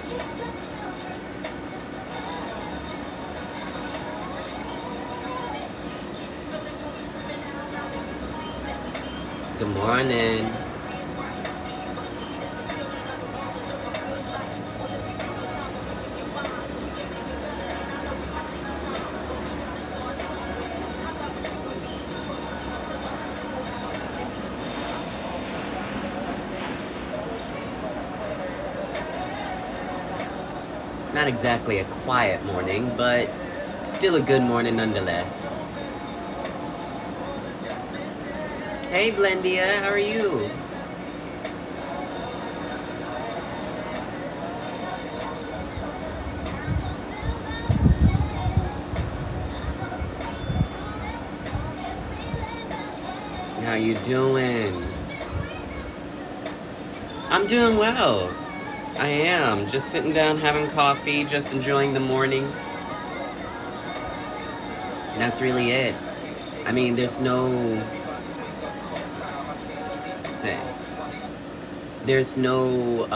Good morning. Not exactly a quiet morning, but still a good morning nonetheless. Hey Blendia, how are you? How you doing? I'm doing well. I am. Just sitting down having coffee, just enjoying the morning. And that's really it. I mean, there's no... say... There's no,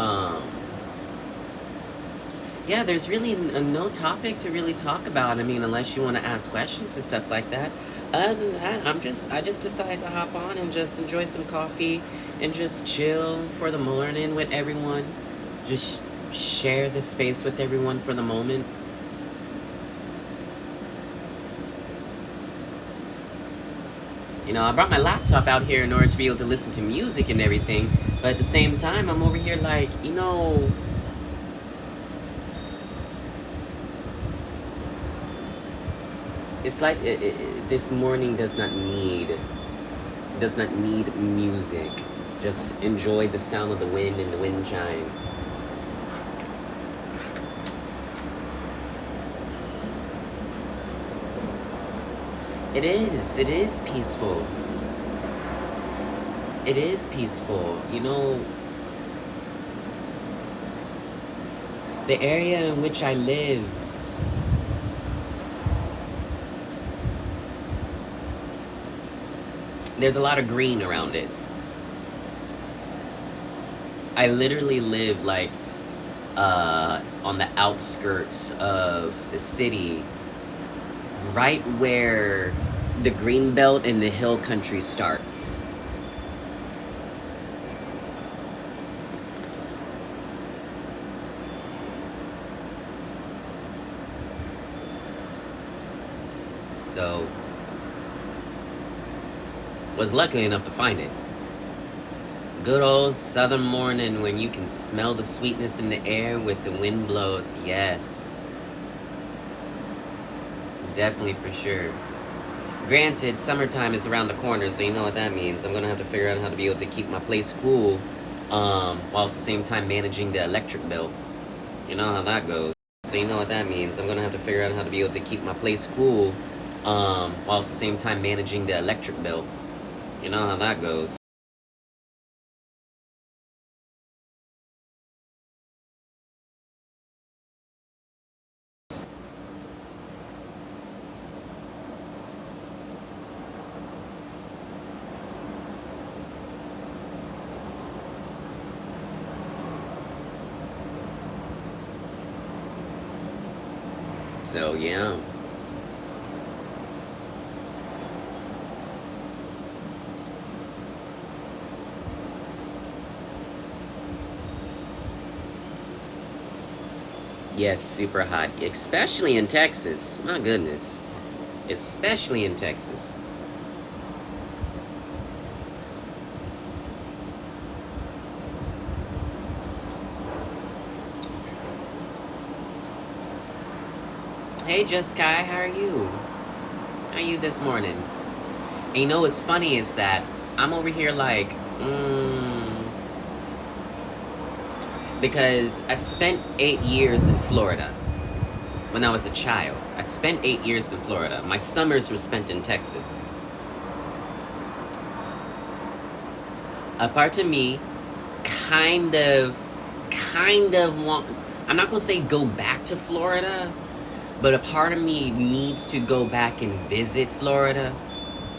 yeah, there's really no topic to really talk about. I mean, unless you want to ask questions and stuff like that. Other than that, I just decided to hop on and just enjoy some coffee and just chill for the morning with everyone. Just share the space with everyone for the moment. You know, I brought my laptop out here in order to be able to listen to music and everything. But at the same time, I'm over here like, you know... It's like this morning does not need music. Just enjoy the sound of the wind and the wind chimes. It is peaceful. It is peaceful. You know, the area in which I live, there's a lot of green around it. I literally live like on the outskirts of the city, right where the green belt and the hill country starts. So, was lucky enough to find it. Good old southern morning when you can smell the sweetness in the air with the wind blows. Yes. Definitely for sure. Granted, summertime is around the corner, so you know what that means. I'm going to have to figure out how to be able to keep my place cool while at the same time managing the electric bill. You know how that goes. So you know what that means. I'm going to have to figure out how to be able to keep my place cool while at the same time managing the electric bill. You know how that goes. So, yeah. Yes, super hot. Especially in Texas. My goodness. Especially in Texas. Hey, Jessica, how are you? How are you this morning? And you know what's funny is that I'm over here like, because I spent 8 years in Florida when I was a child. I spent 8 years in Florida. My summers were spent in Texas. A part of me kind of want, I'm not gonna say go back to Florida, but a part of me needs to go back and visit Florida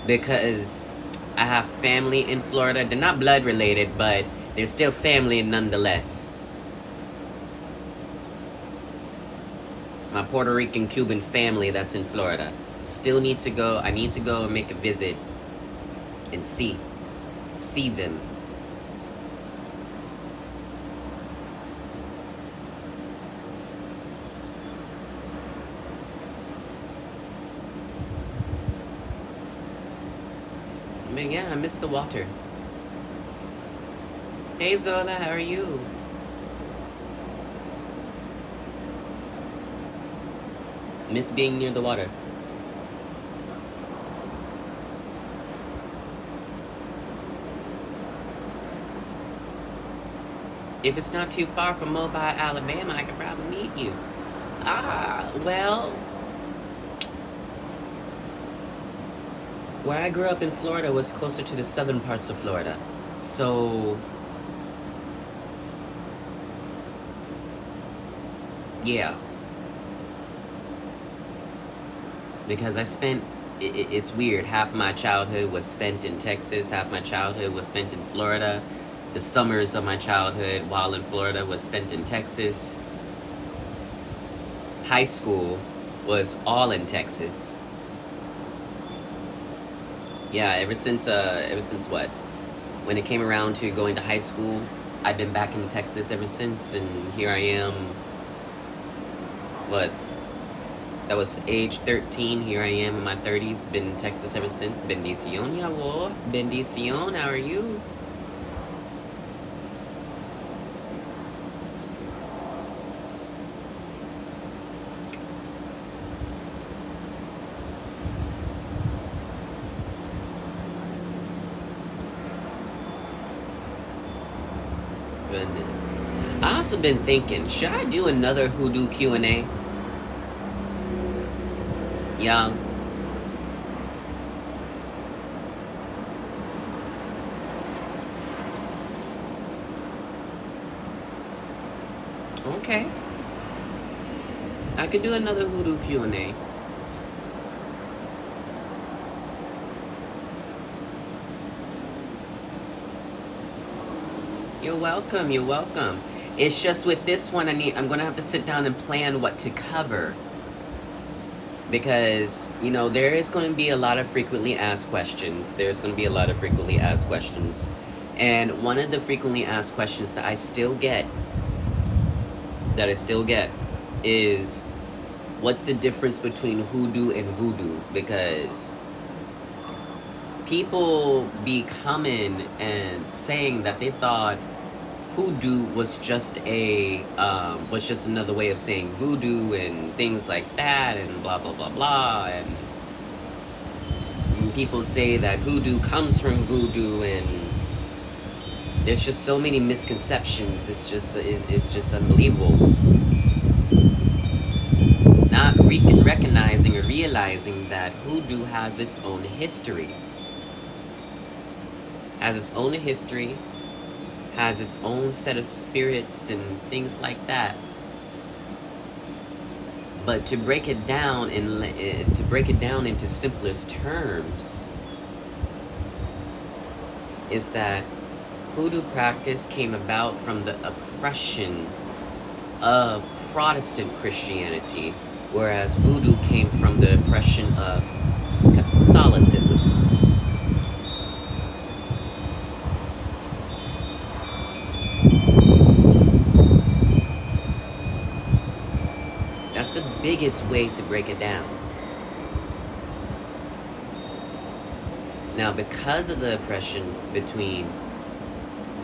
because I have family in Florida. They're not blood related, but they're still family nonetheless. my Puerto Rican Cuban family that's in Florida. Still need to go. I need to go and make a visit and see them. I mean, yeah, I miss the water. Hey Zola, how are you? Miss being near the water. If it's not too far from Mobile, Alabama, I could probably meet you. Well, where I grew up in Florida was closer to the southern parts of Florida. So, yeah. Because it's weird. Half my childhood was spent in Texas, half my childhood was spent in Florida. The summers of my childhood while in Florida was spent in Texas. High school was all in Texas. Yeah, ever since what? When it came around to going to high school, I've been back in Texas ever since, and here I am. What? That was age 13. Here I am in my 30s. Been in Texas ever since. Bendición, yawó. Bendición, how are you? Goodness. I also been thinking, should I do another hoodoo Q&A? Yeah. Okay. I could do another hoodoo Q&A. You're welcome, you're welcome. It's just with this one, I'm gonna have to sit down and plan what to cover. Because, you know, there is going to be a lot of frequently asked questions. And one of the frequently asked questions that I still get, is, what's the difference between hoodoo and voodoo? Because people be coming and saying that they thought hoodoo was just another way of saying voodoo and things like that and blah blah blah blah, and people say that hoodoo comes from voodoo, and there's just so many misconceptions. It's just unbelievable. Not recognizing or realizing that hoodoo has its own history. Has its own set of spirits and things like that. But to break it down into simplest terms, is that hoodoo practice came about from the oppression of Protestant Christianity, whereas voodoo came from the oppression of Catholicism. That's the biggest way to break it down. Now, because of the oppression between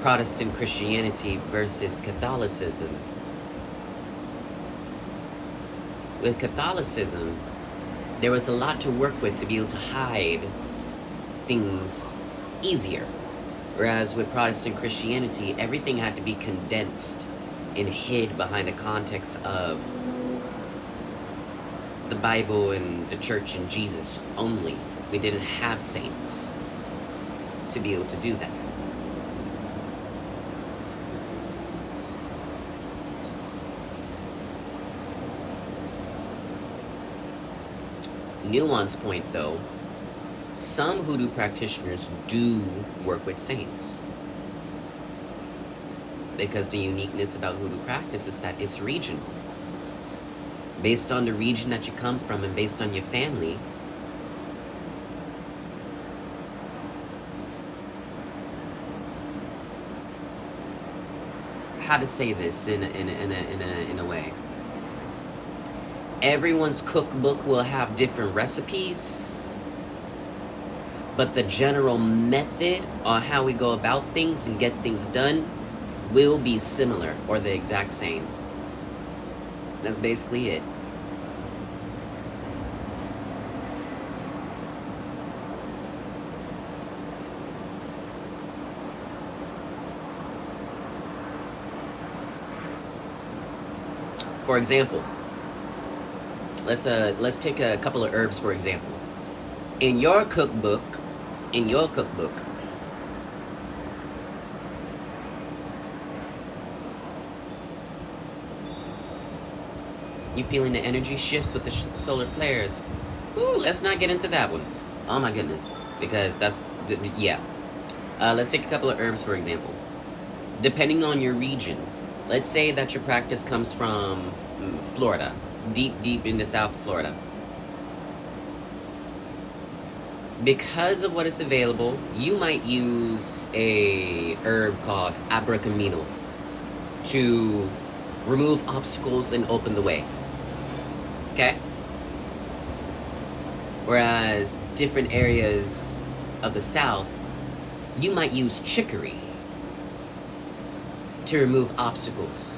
Protestant Christianity versus Catholicism, with Catholicism, there was a lot to work with to be able to hide things easier. Whereas with Protestant Christianity, everything had to be condensed and hid behind the context of the Bible and the church and Jesus only. We didn't have saints to be able to do that. Nuance point though, some hoodoo practitioners do work with saints. Because the uniqueness about hoodoo practice is that it's regional. based on the region that you come from and based on your family, how to say this in a way. Everyone's cookbook will have different recipes, but the general method on how we go about things and get things done will be similar or the exact same. That's basically it. For example, let's take a couple of herbs for example. In your cookbook, you feeling the energy shifts with the solar flares. Ooh, let's not get into that one. Oh my goodness, because that's yeah. Let's take a couple of herbs for example. Depending on your region, let's say that your practice comes from Florida, deep in the South Florida. Because of what is available, you might use a herb called abracamino to remove obstacles and open the way. Okay? Whereas different areas of the South, you might use chicory to remove obstacles.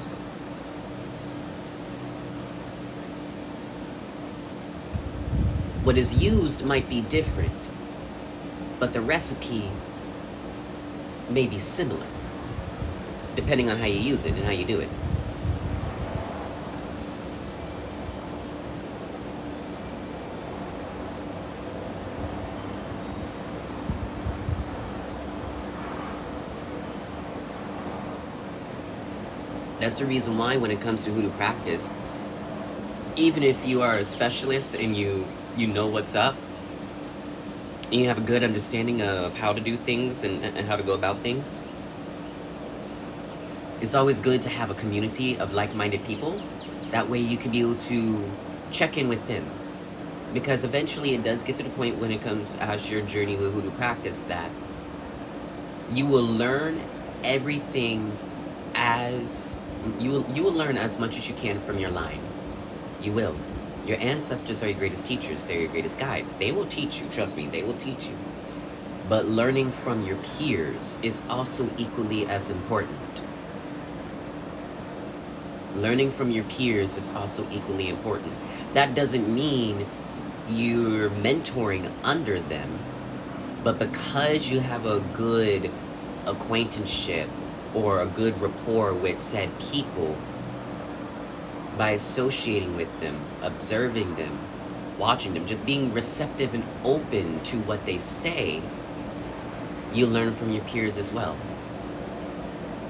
What is used might be different, but the recipe may be similar, depending on how you use it and how you do it. That's the reason why when it comes to hoodoo practice, even if you are a specialist and you know what's up, and you have a good understanding of how to do things and how to go about things, it's always good to have a community of like-minded people. That way you can be able to check in with them. Because eventually it does get to the point when it comes as your journey with hoodoo practice that you will learn everything as... You will learn as much as you can from your line. You will. Your ancestors are your greatest teachers. They're your greatest guides. They will teach you. Trust me, they will teach you. But learning from your peers is also equally as important. Learning from your peers is also equally important. That doesn't mean you're mentoring under them, but because you have a good acquaintanceship or a good rapport with said people, by associating with them, observing them, watching them, just being receptive and open to what they say, you learn from your peers as well.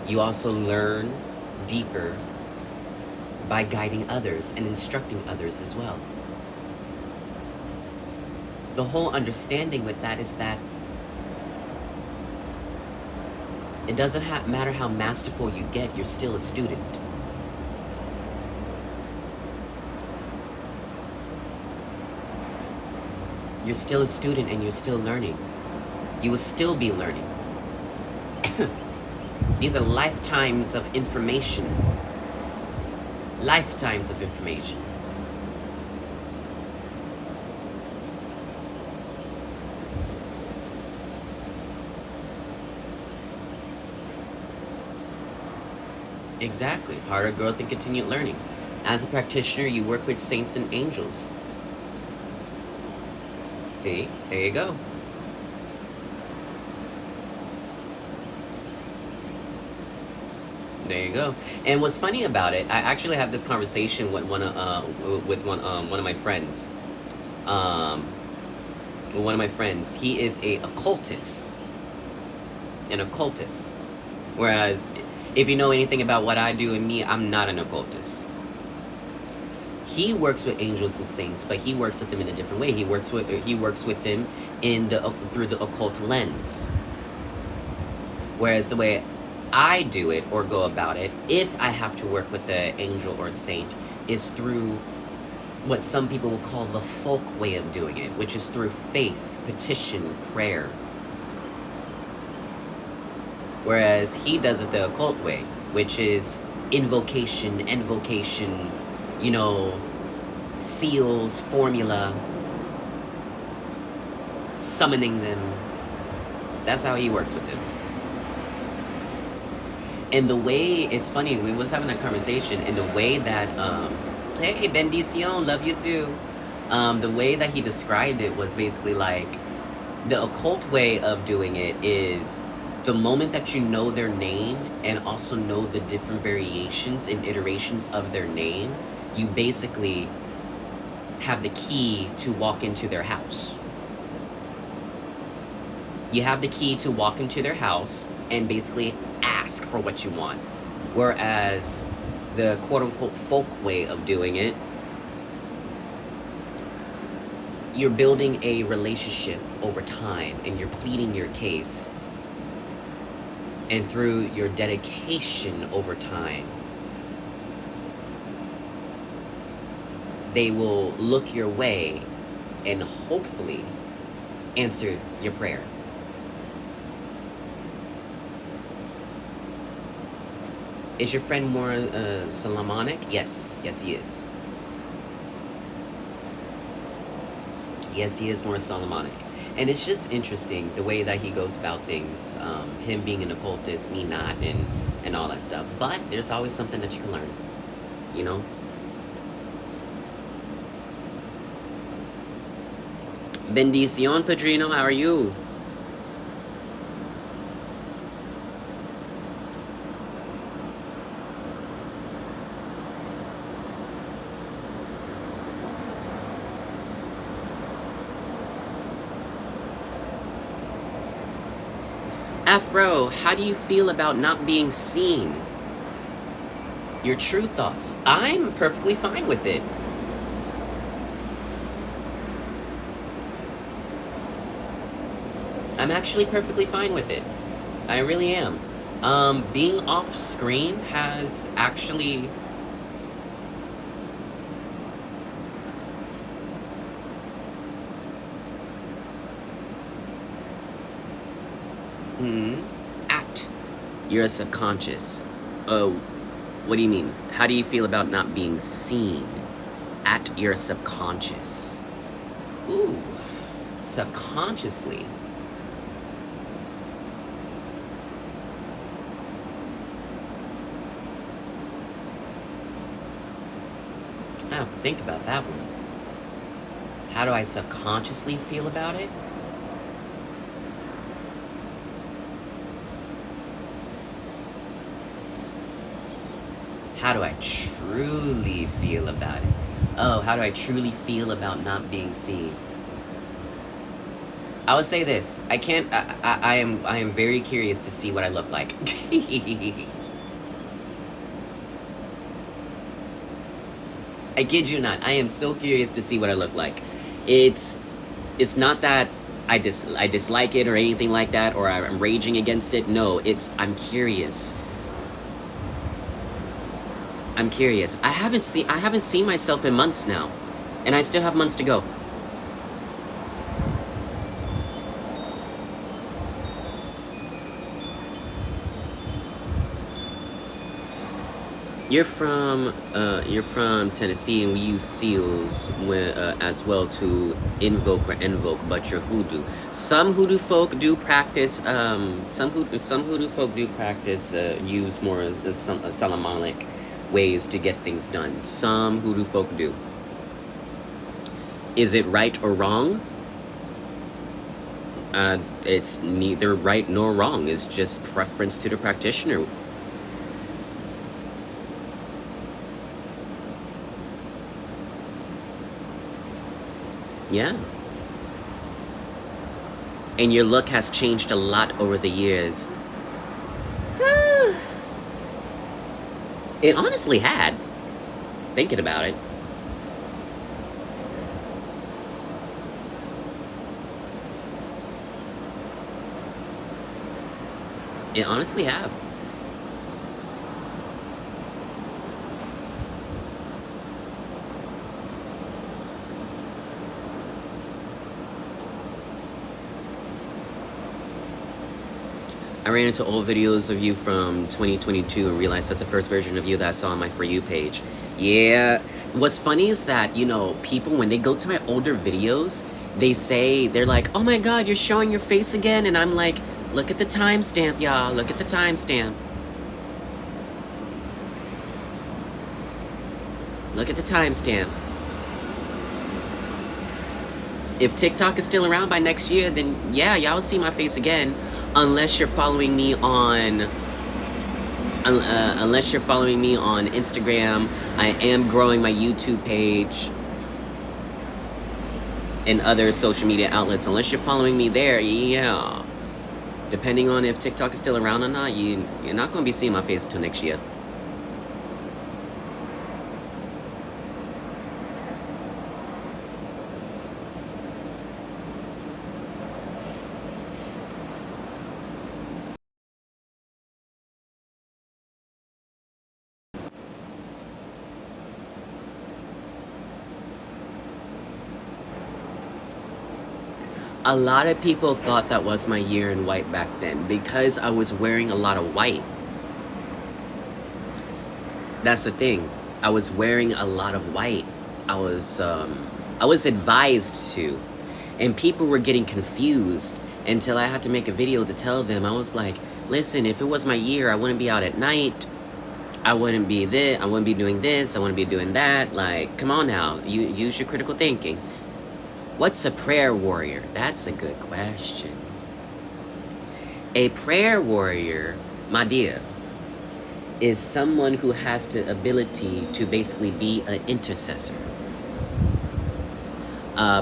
You also learn deeper by guiding others and instructing others as well. The whole understanding with that is that it doesn't matter how masterful you get, you're still a student. You're still a student and you're still learning. You will still be learning. These are lifetimes of information. Lifetimes of information. Exactly. Harder growth and continued learning. As a practitioner, you work with saints and angels. See? There you go. There you go. And what's funny about it, I actually had this conversation with one of my friends. One of my friends. He is an occultist. Whereas, if you know anything about what I do and me, I'm not an occultist. He works with angels and saints, but he works with them in a different way. He works with them through the occult lens. Whereas the way I do it or go about it, if I have to work with the angel or saint, is through what some people will call the folk way of doing it, which is through faith, petition, prayer. Whereas he does it the occult way, which is invocation, invocation, you know, seals, formula, summoning them. That's how he works with them. And the way, it's funny, we was having that conversation, and the way that, hey, bendición, love you too. The way that he described it was basically like, the occult way of doing it is the moment that you know their name and also know the different variations and iterations of their name, you basically have the key to walk into their house. You have the key to walk into their house and basically ask for what you want. Whereas the quote-unquote folk way of doing it, you're building a relationship over time and you're pleading your case. And through your dedication over time, they will look your way and hopefully answer your prayer. Is your friend more Solomonic? Yes. Yes, he is. Yes, he is more Solomonic. And it's just interesting the way that he goes about things. Him being an occultist, me not, and all that stuff. But there's always something that you can learn, you know? Bendición, Padrino, how are you? Afro, how do you feel about not being seen? Your true thoughts. I'm perfectly fine with it. I'm actually perfectly fine with it. I really am. Being off screen has actually... Act your subconscious. Oh, what do you mean? How do you feel about not being seen? At your subconscious. Ooh, subconsciously. I have to think about that one. How do I subconsciously feel about it? How do I truly feel about it? Oh, how do I truly feel about not being seen? I would say this. I am very curious to see what I look like. I kid you not. I am so curious to see what I look like. It's not that I dislike it or anything like that, or I'm raging against it. No, I'm curious. I'm curious. I haven't seen myself in months now, and I still have months to go. You're from Tennessee, and we use seals as well to invoke, but you're hoodoo. Some hoodoo folk do practice. Some hoodoo folk do practice use more Solomonic ways to get things done. Some hoodoo folk do. Is it right or wrong? It's neither right nor wrong. It's just preference to the practitioner. Yeah. And your look has changed a lot over the years. It honestly had. Thinking about it. It honestly have. I ran into old videos of you from 2022 and realized that's the first version of you that I saw on my For You page. Yeah. What's funny is that, you know, people, when they go to my older videos, they're like, oh my god, you're showing your face again. And I'm like, look at the timestamp, y'all. Look at the timestamp. Look at the timestamp. If TikTok is still around by next year, then yeah, y'all will see my face again. Unless you're following me on Instagram. I am growing my YouTube page and other social media outlets. Unless you're following me there, yeah. Depending on if TikTok is still around or not, you're not going to be seeing my face until next year. A lot of people thought that was my year in white back then because I was wearing a lot of white. That's the thing. I was wearing a lot of white. I was advised to, and people were getting confused until I had to make a video to tell them. I was like, listen, if it was my year, I wouldn't be out at night. I wouldn't be this. I wouldn't be doing this. I wouldn't be doing that. Like, come on now. You use your critical thinking. What's a prayer warrior? That's a good question. A prayer warrior, my dear, is someone who has the ability to basically be an intercessor.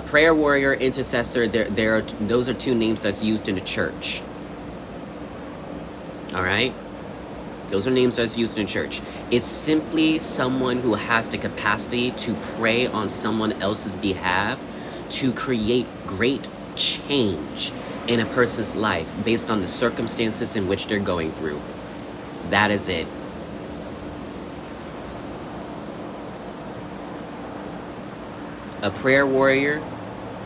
Prayer warrior, intercessor, those are two names that's used in the church. All right? Those are names that's used in church. It's simply someone who has the capacity to pray on someone else's behalf to create great change in a person's life based on the circumstances in which they're going through. That is it. A prayer warrior,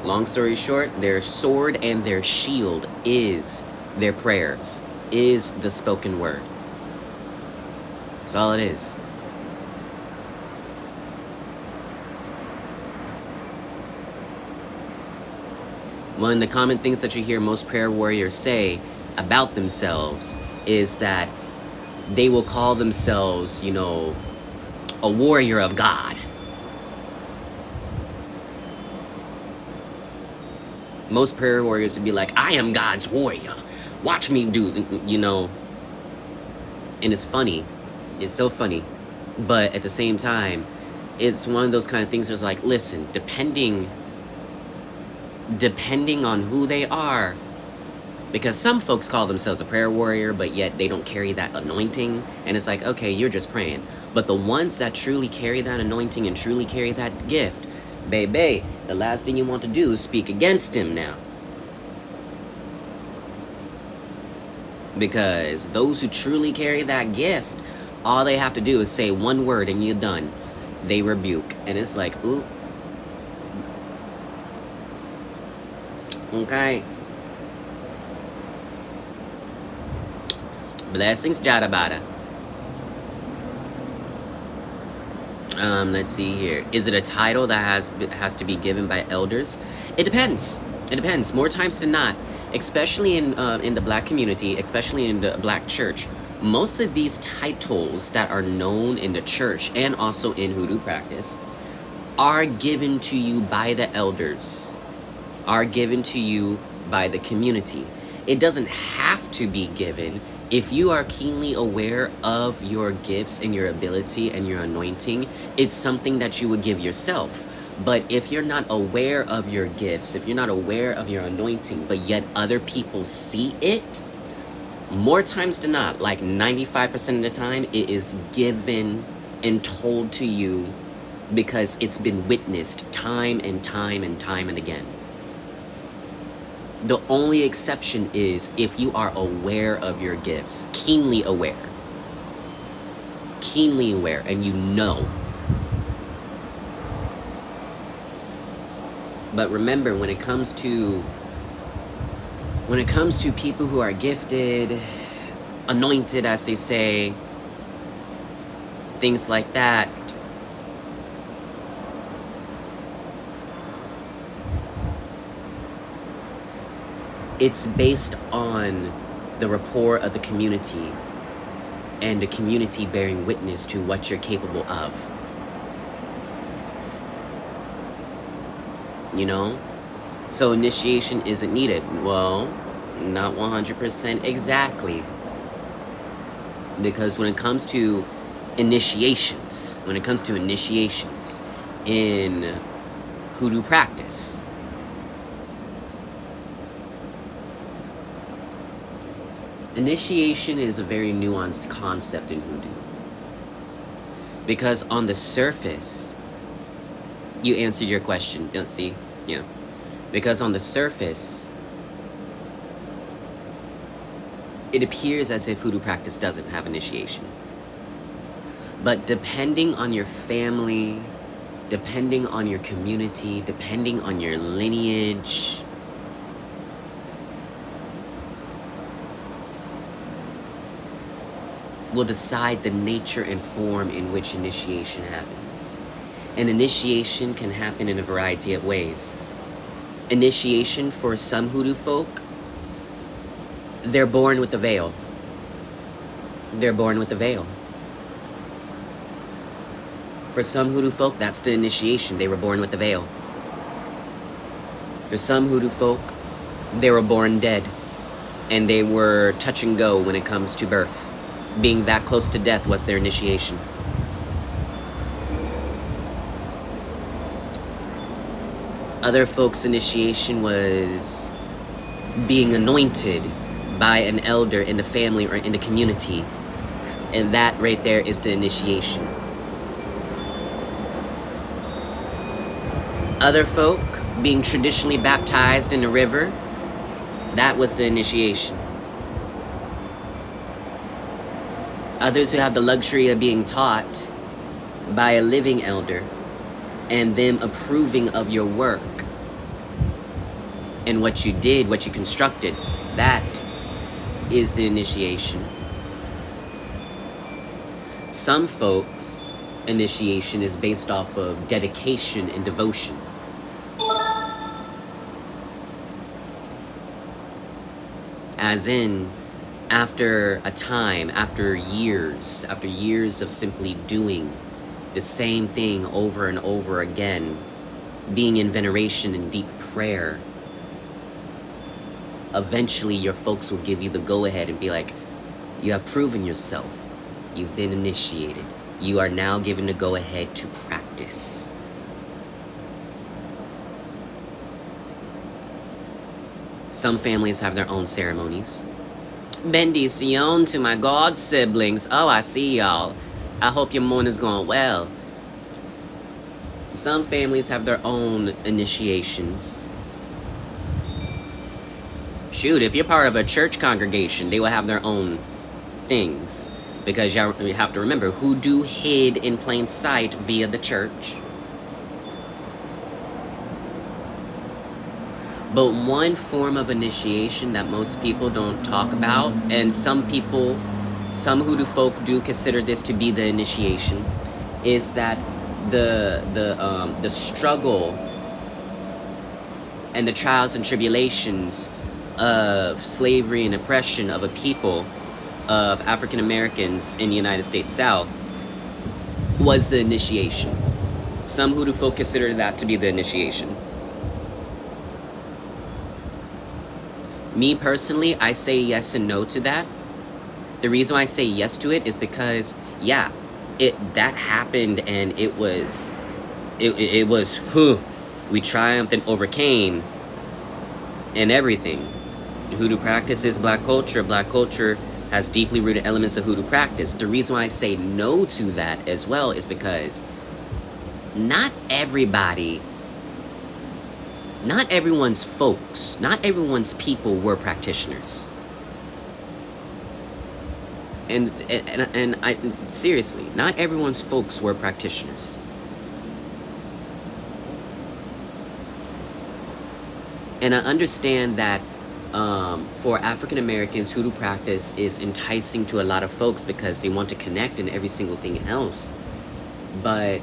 long story short, their sword and their shield is their prayers, is the spoken word. That's all it is. One of the common things that you hear most prayer warriors say about themselves is that they will call themselves, you know, a warrior of God. Most prayer warriors would be like, I am God's warrior. Watch me do, you know. And it's funny. It's so funny. But at the same time, it's one of those kind of things that's like, listen, depending on who they are, because some folks call themselves a prayer warrior, but yet they don't carry that anointing, and it's like, okay, you're just praying. But the ones that truly carry that anointing and truly carry that gift, baby, the last thing you want to do is speak against him now. Because those who truly carry that gift, all they have to do is say one word and you're done. They rebuke. And it's like, ooh. Okay. Blessings, Jadabada. Let's see here. Is it a title that has to be given by elders? It depends. It depends. More times than not, especially in the black community, especially in the black church, most of these titles that are known in the church and also in hoodoo practice are given to you by the elders, are given to you by the community. It doesn't have to be given. If you are keenly aware of your gifts and your ability and your anointing, it's something that you would give yourself. But if you're not aware of your gifts, if you're not aware of your anointing, but yet other people see it, more times than not, like 95% of the time, it is given and told to you because it's been witnessed time and time and time and again. The only exception is if you are aware of your gifts, keenly aware, and you know. But remember, when it comes to people who are gifted, anointed, as they say, things like that. It's based on the rapport of the community and the community bearing witness to what you're capable of. You know? So initiation isn't needed. Well, not 100% exactly. Because when it comes to initiations in hoodoo practice, initiation is a very nuanced concept in hoodoo. Because on the surface, you answered your question, don't see? Yeah. Because on the surface, it appears as if hoodoo practice doesn't have initiation. But depending on your family, depending on your community, depending on your lineage, will decide the nature and form in which initiation happens. And initiation can happen in a variety of ways. Initiation for some hoodoo folk, they're born with a veil. They're born with a veil. For some hoodoo folk, that's the initiation. They were born with a veil. For some hoodoo folk, they were born dead. And they were touch and go when it comes to birth. Being that close to death was their initiation. Other folks' initiation was being anointed by an elder in the family or in the community. And that right there is the initiation. Other folk being traditionally baptized in the river, that was the initiation. Others who have the luxury of being taught by a living elder and them approving of your work and what you did, what you constructed, that is the initiation. Some folks' initiation is based off of dedication and devotion. As in, after a time, after years of simply doing the same thing over and over again, being in veneration and deep prayer, eventually your folks will give you the go-ahead and be like, you have proven yourself. You've been initiated. You are now given the go-ahead to practice. Some families have their own ceremonies. Bendición to my god siblings. Oh, I see y'all. I hope your morning's going well. Some families have their own initiations. Shoot, if you're part of a church congregation, they will have their own things. Because you have to remember, hoodoo hid in plain sight via the church. But one form of initiation that most people don't talk about, and some hoodoo folk do consider this to be the initiation, is that the struggle and the trials and tribulations of slavery and oppression of a people of African Americans in the United States South was the initiation. Some hoodoo folk consider that to be the initiation. Me personally, I say yes and no to that. The reason why I say yes to it is because, yeah, that happened and it was we triumphed and overcame and everything. Hoodoo practice is black culture. Black culture has deeply rooted elements of hoodoo practice. The reason why I say no to that as well is because not everyone's folks, not everyone's people were practitioners. And I seriously, not everyone's folks were practitioners. And I understand that for African Americans, hoodoo practice is enticing to a lot of folks because they want to connect in every single thing else. But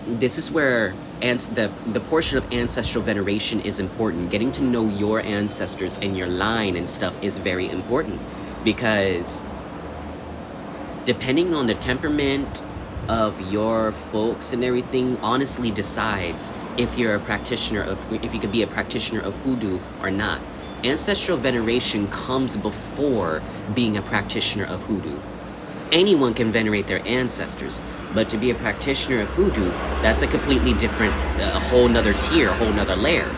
this is where the portion of ancestral veneration is important. Getting to know your ancestors and your line and stuff is very important, because depending on the temperament of your folks and everything honestly decides if you're a practitioner of, if you could be a practitioner of hoodoo or not. Ancestral veneration comes before being a practitioner of hoodoo. Anyone can venerate their ancestors, but to be a practitioner of hoodoo, that's a completely different, a whole nother tier, a whole nother layer.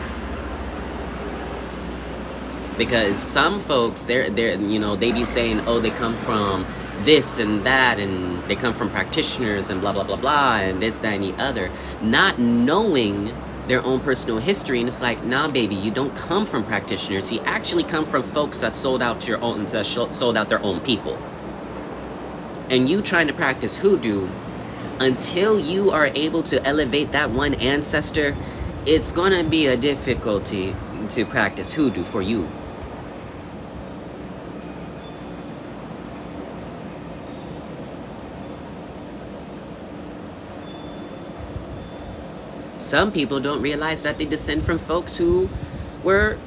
Because some folks, they're you know, they be saying, oh, they come from this and that, and they come from practitioners and blah, blah, blah, blah, and this, that, and the other, not knowing their own personal history. And it's like, nah, baby, you don't come from practitioners. You actually come from folks that sold out to sold out their own people. And you trying to practice hoodoo, until you are able to elevate that one ancestor, it's gonna be a difficulty to practice hoodoo for you. Some people don't realize that they descend from folks who were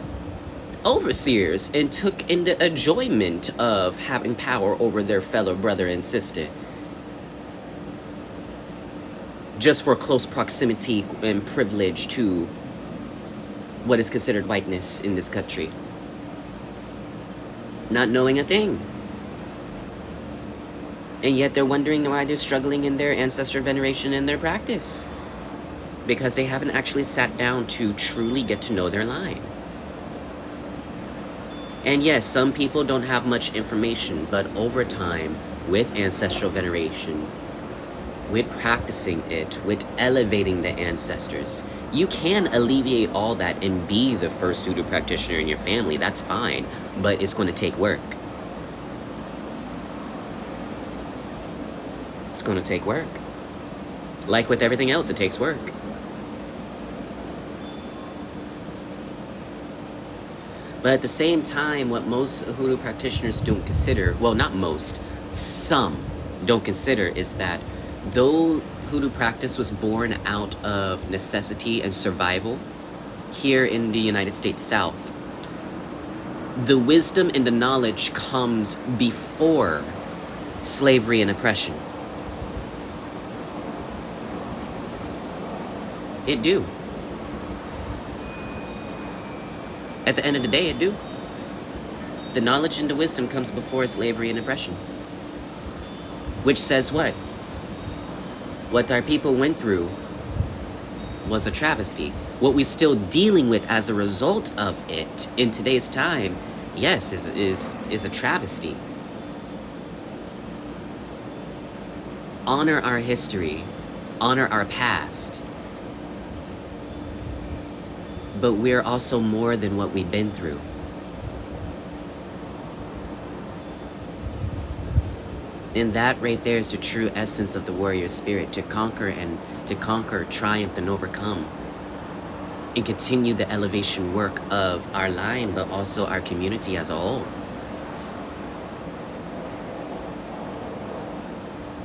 overseers and took in the enjoyment of having power over their fellow brother and sister, just for close proximity and privilege to what is considered whiteness in this country. Not knowing a thing. And yet they're wondering why they're struggling in their ancestor veneration and their practice. Because they haven't actually sat down to truly get to know their line. And yes, some people don't have much information, but over time, with ancestral veneration, with practicing it, with elevating the ancestors, you can alleviate all that and be the first hoodoo practitioner in your family. That's fine, but it's going to take work. It's going to take work. Like with everything else, it takes work. But at the same time, what most hoodoo practitioners don't consider, well, not most, some don't consider, is that though hoodoo practice was born out of necessity and survival here in the United States South, the wisdom and the knowledge comes before slavery and oppression. It do. At the end of the day, it do. The knowledge and the wisdom comes before slavery and oppression. Which says what? What our people went through was a travesty. What we're still dealing with as a result of it in today's time, yes, is a travesty. Honor our history. Honor our past. But we're also more than what we've been through. And that right there is the true essence of the warrior spirit, to conquer, triumph, and overcome. And continue the elevation work of our line, but also our community as a whole.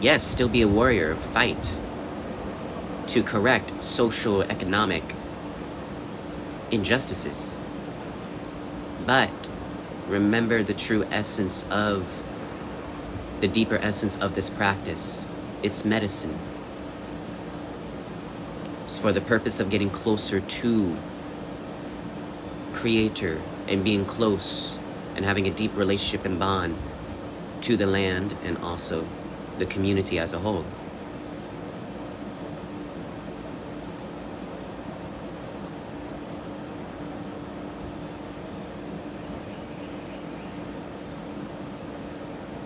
Yes, still be a warrior, fight to correct social, economic injustices. But remember the true essence of, the deeper essence of this practice. It's medicine. It's for the purpose of getting closer to Creator and being close and having a deep relationship and bond to the land and also the community as a whole.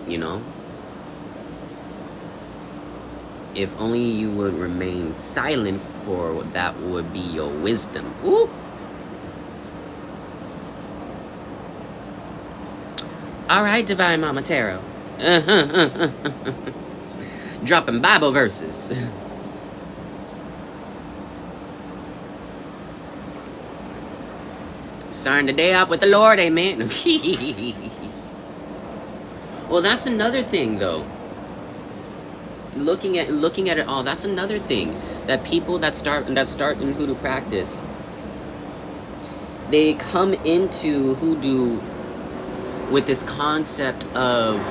You know? If only you would remain silent, for that would be your wisdom. Ooh! Alright, Divine Mama Tarot. Dropping Bible verses. Starting the day off with the Lord, amen. Well, that's another thing, though. Looking at it all, that's another thing, that people that start in hoodoo practice, they come into hoodoo with this concept of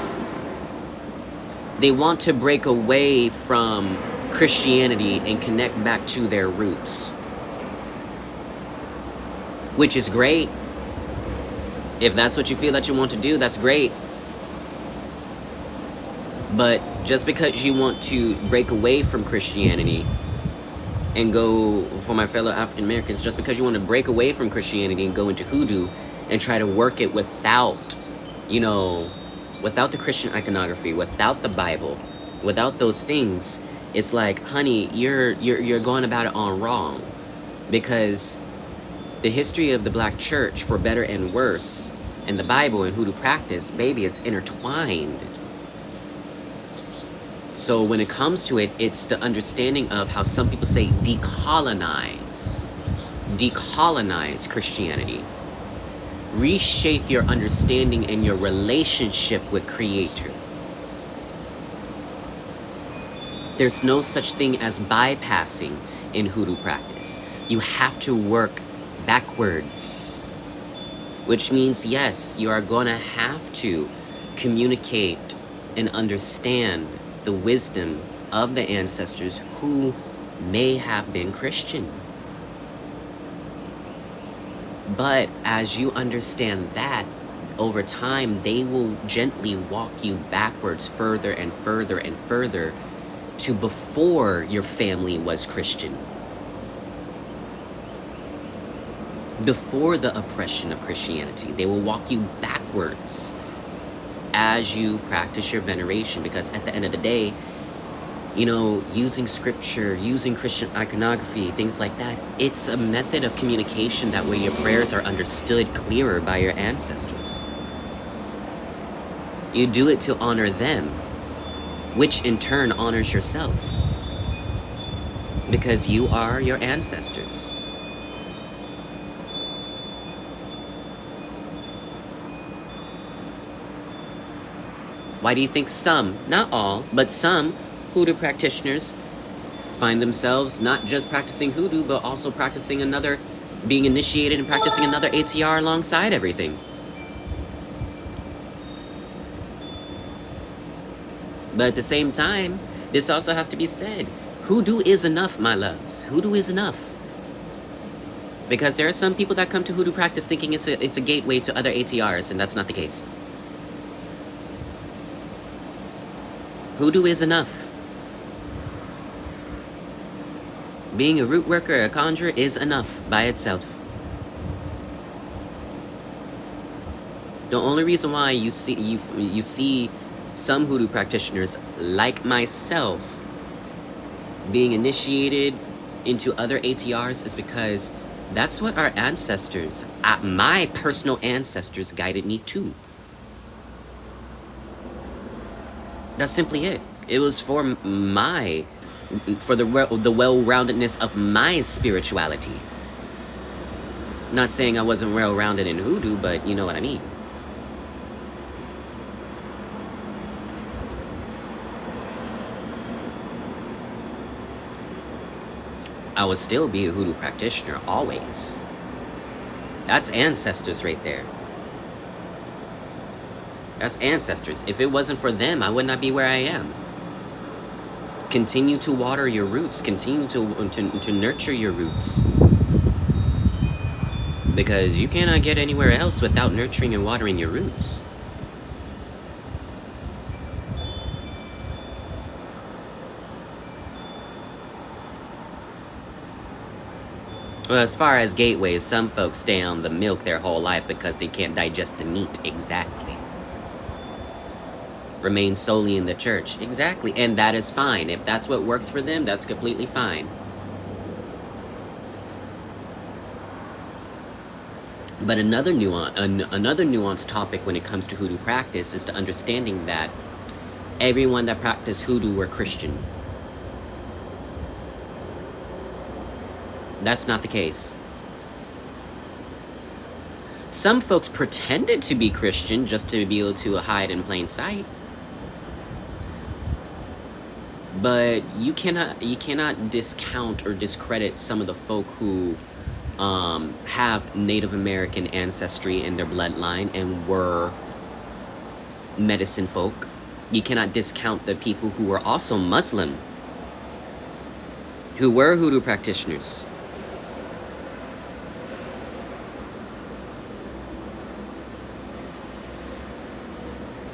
they want to break away from Christianity and connect back to their roots, which is great. If that's what you feel that you want to do, that's great. But just because you want to break away from Christianity and go, for my fellow African Americans, just because you want to break away from Christianity and go into hoodoo and try to work it without, without the Christian iconography, without the Bible, without those things, it's like, honey, you're going about it all wrong. Because the history of the black church, for better and worse, and the Bible and hoodoo practice, baby, is intertwined. So when it comes to it, it's the understanding of how some people say decolonize Christianity. Reshape your understanding and your relationship with Creator. There's no such thing as bypassing in hoodoo practice. You have to work backwards. Which means, yes, you are going to have to communicate and understand the wisdom of the ancestors who may have been Christian. But as you understand that, over time, they will gently walk you backwards further and further and further to before your family was Christian. Before the oppression of Christianity, they will walk you backwards as you practice your veneration, because at the end of the day, using scripture, using Christian iconography, things like that, it's a method of communication that way your prayers are understood clearer by your ancestors. You do it to honor them, which in turn honors yourself, because you are your ancestors. Why do you think some, not all, but some hoodoo practitioners find themselves not just practicing hoodoo, but also practicing being initiated and practicing another ATR alongside everything? But at the same time, this also has to be said. Hoodoo is enough, my loves. Hoodoo is enough. Because there are some people that come to hoodoo practice thinking it's a gateway to other ATRs, and that's not the case. Hoodoo is enough. Being a root worker, a conjurer, is enough by itself. The only reason why you see some hoodoo practitioners like myself being initiated into other ATRs is because that's what our ancestors, my personal ancestors, guided me to. That's simply it. It was for the well-roundedness of my spirituality. Not saying I wasn't well-rounded in hoodoo, but you know what I mean. I would still be a hoodoo practitioner, always. That's ancestors right there. That's ancestors. If it wasn't for them, I would not be where I am. Continue to water your roots. Continue to nurture your roots. Because you cannot get anywhere else without nurturing and watering your roots. Well, as far as gateways, some folks stay on the milk their whole life because they can't digest the meat. Exactly. Remain solely in the church. Exactly. And that is fine. If that's what works for them, that's completely fine. But another nuanced topic when it comes to hoodoo practice is the understanding that everyone that practiced hoodoo were Christian. That's not the case. Some folks pretended to be Christian just to be able to hide in plain sight. But you cannot discount or discredit some of the folk who have Native American ancestry in their bloodline and were medicine folk. You cannot discount the people who were also Muslim, who were hoodoo practitioners.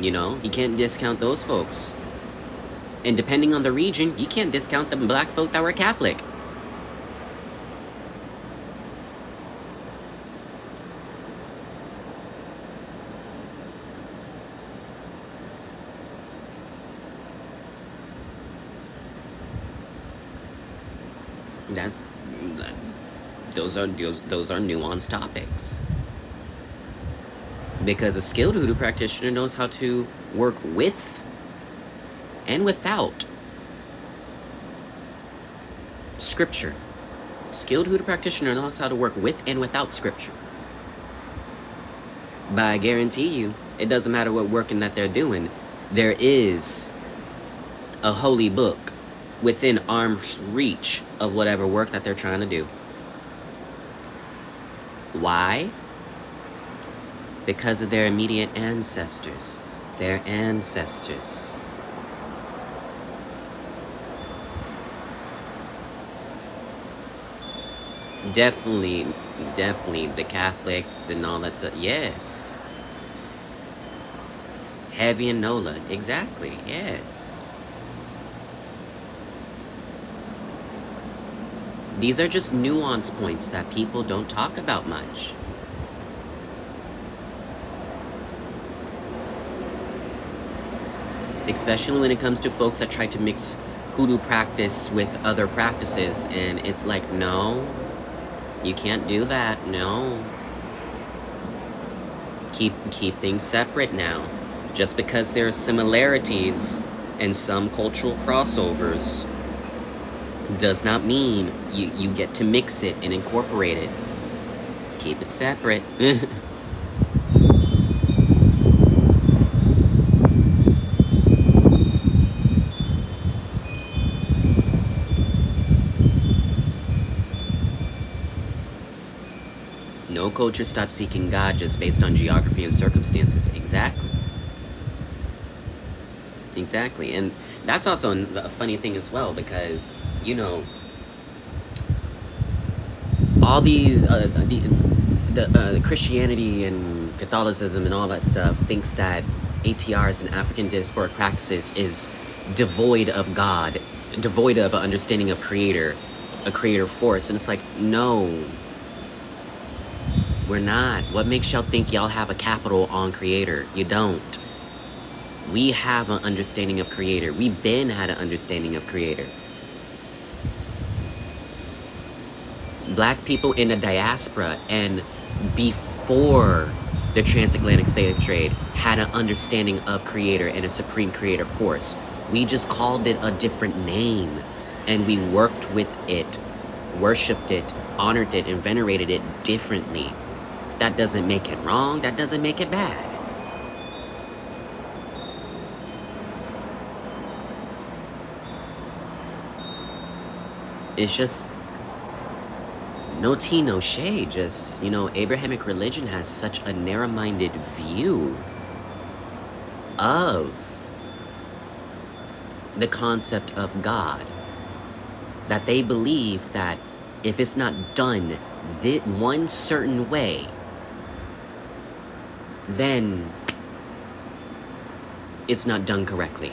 You know, you can't discount those folks. And depending on the region, you can't discount the black folk that were Catholic. That's those are nuanced topics. Because a skilled hoodoo practitioner knows how to work with and without scripture. Skilled hoodoo practitioner knows how to work with and without scripture. But I guarantee you, it doesn't matter what working that they're doing, there is a holy book within arm's reach of whatever work that they're trying to do. Why? Because of their immediate ancestors. Their ancestors. Definitely the Catholics and all that stuff. Yes. Heavy and Nola. Exactly. Yes. These are just nuance points that people don't talk about much. Especially when it comes to folks that try to mix hoodoo practice with other practices. And it's like, no, you can't do that. No. Keep things separate now. Just because there are similarities and some cultural crossovers does not mean you get to mix it and incorporate it. Keep it separate. No culture stops seeking God just based on geography and circumstances. Exactly. Exactly. And that's also a funny thing as well, because, you know, all these, the Christianity and Catholicism and all that stuff thinks that ATRs and African diasporic practices is devoid of God, devoid of an understanding of creator, a creator force. And it's like, no, we're not. What makes y'all think y'all have a capital on creator? You don't. We have an understanding of creator. We've been had an understanding of creator. Black people in the diaspora and before the transatlantic slave trade had an understanding of creator and a supreme creator force. We just called it a different name, and we worked with it, worshipped it, honored it, and venerated it differently. That doesn't make it wrong. That doesn't make it bad. It's just no tea, no shade. Just, you know, Abrahamic religion has such a narrow-minded view of the concept of God that they believe that if it's not done one certain way, then it's not done correctly.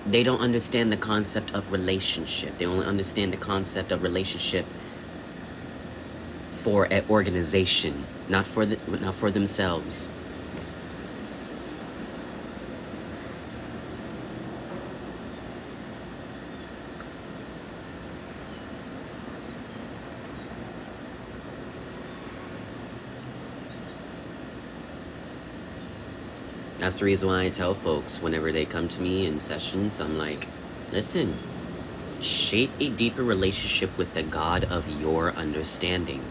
They don't understand the concept of relationship. They only understand the concept of relationship for an organization, not for themselves. That's the reason why I tell folks whenever they come to me in sessions, I'm like, listen, Shape a deeper relationship with the God of your understanding.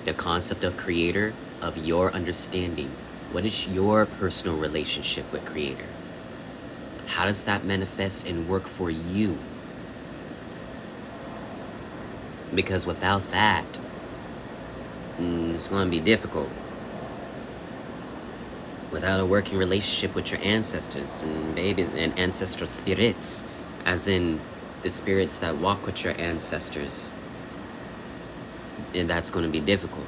The concept of creator of your understanding. What is your personal relationship with creator? How does that manifest and work for you? Because without that, it's going to be difficult. Without a working relationship with your ancestors and ancestral spirits, as in the spirits that walk with your ancestors, and that's going to be difficult.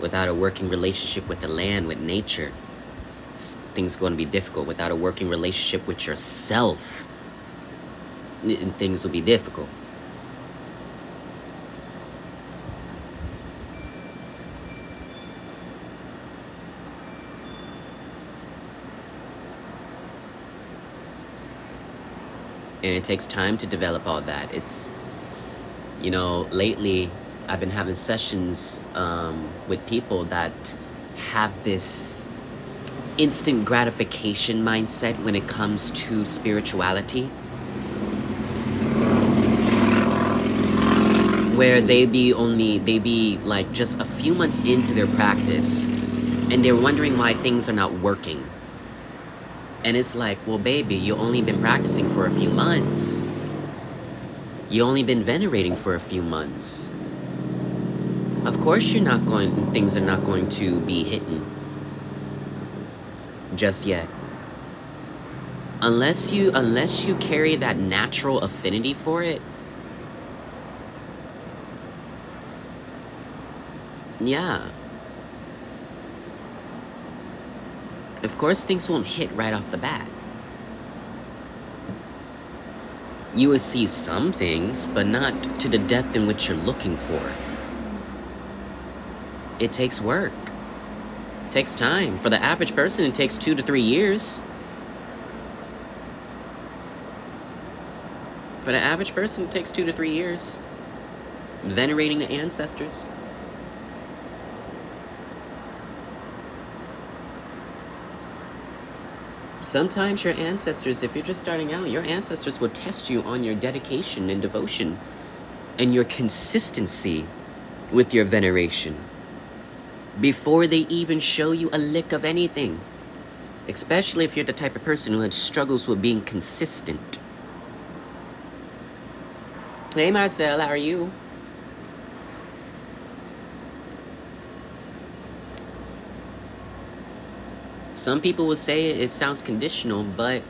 Without a working relationship with the land, with nature, things are going to be difficult. Without a working relationship with yourself, things will be difficult. And it takes time to develop all that. It's, lately I've been having sessions with people that have this instant gratification mindset when it comes to spirituality, where they be like just a few months into their practice and they're wondering why things are not working. And it's like, well, baby, you only been practicing for a few months. You only been venerating for a few months. Of course things are not going to be hitting just yet. Unless you carry that natural affinity for it. Yeah. Of course, things won't hit right off the bat. You will see some things, but not to the depth in which you're looking for. It takes work. It takes time. For the average person, it takes 2 to 3 years. For the average person, it takes 2 to 3 years. Venerating the ancestors. Sometimes your ancestors, if you're just starting out, your ancestors will test you on your dedication and devotion and your consistency with your veneration before they even show you a lick of anything. Especially if you're the type of person who struggles with being consistent. Hey Marcel, how are you? Some people will say it sounds conditional, but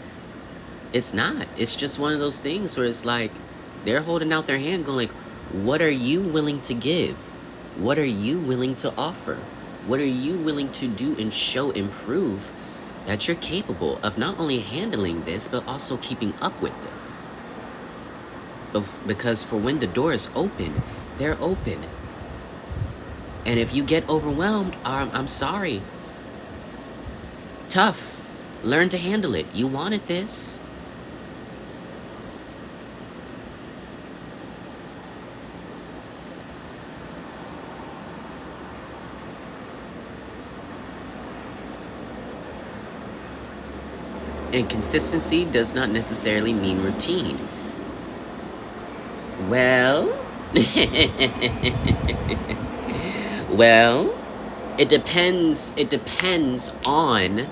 it's not. It's just one of those things where it's like they're holding out their hand going like, what are you willing to give? What are you willing to offer? What are you willing to do and show and prove that you're capable of not only handling this, but also keeping up with it? Because for when the door is open, they're open. And if you get overwhelmed, I'm sorry. Tough. Learn to handle it. You wanted this. And consistency does not necessarily mean routine. Well, well, it depends on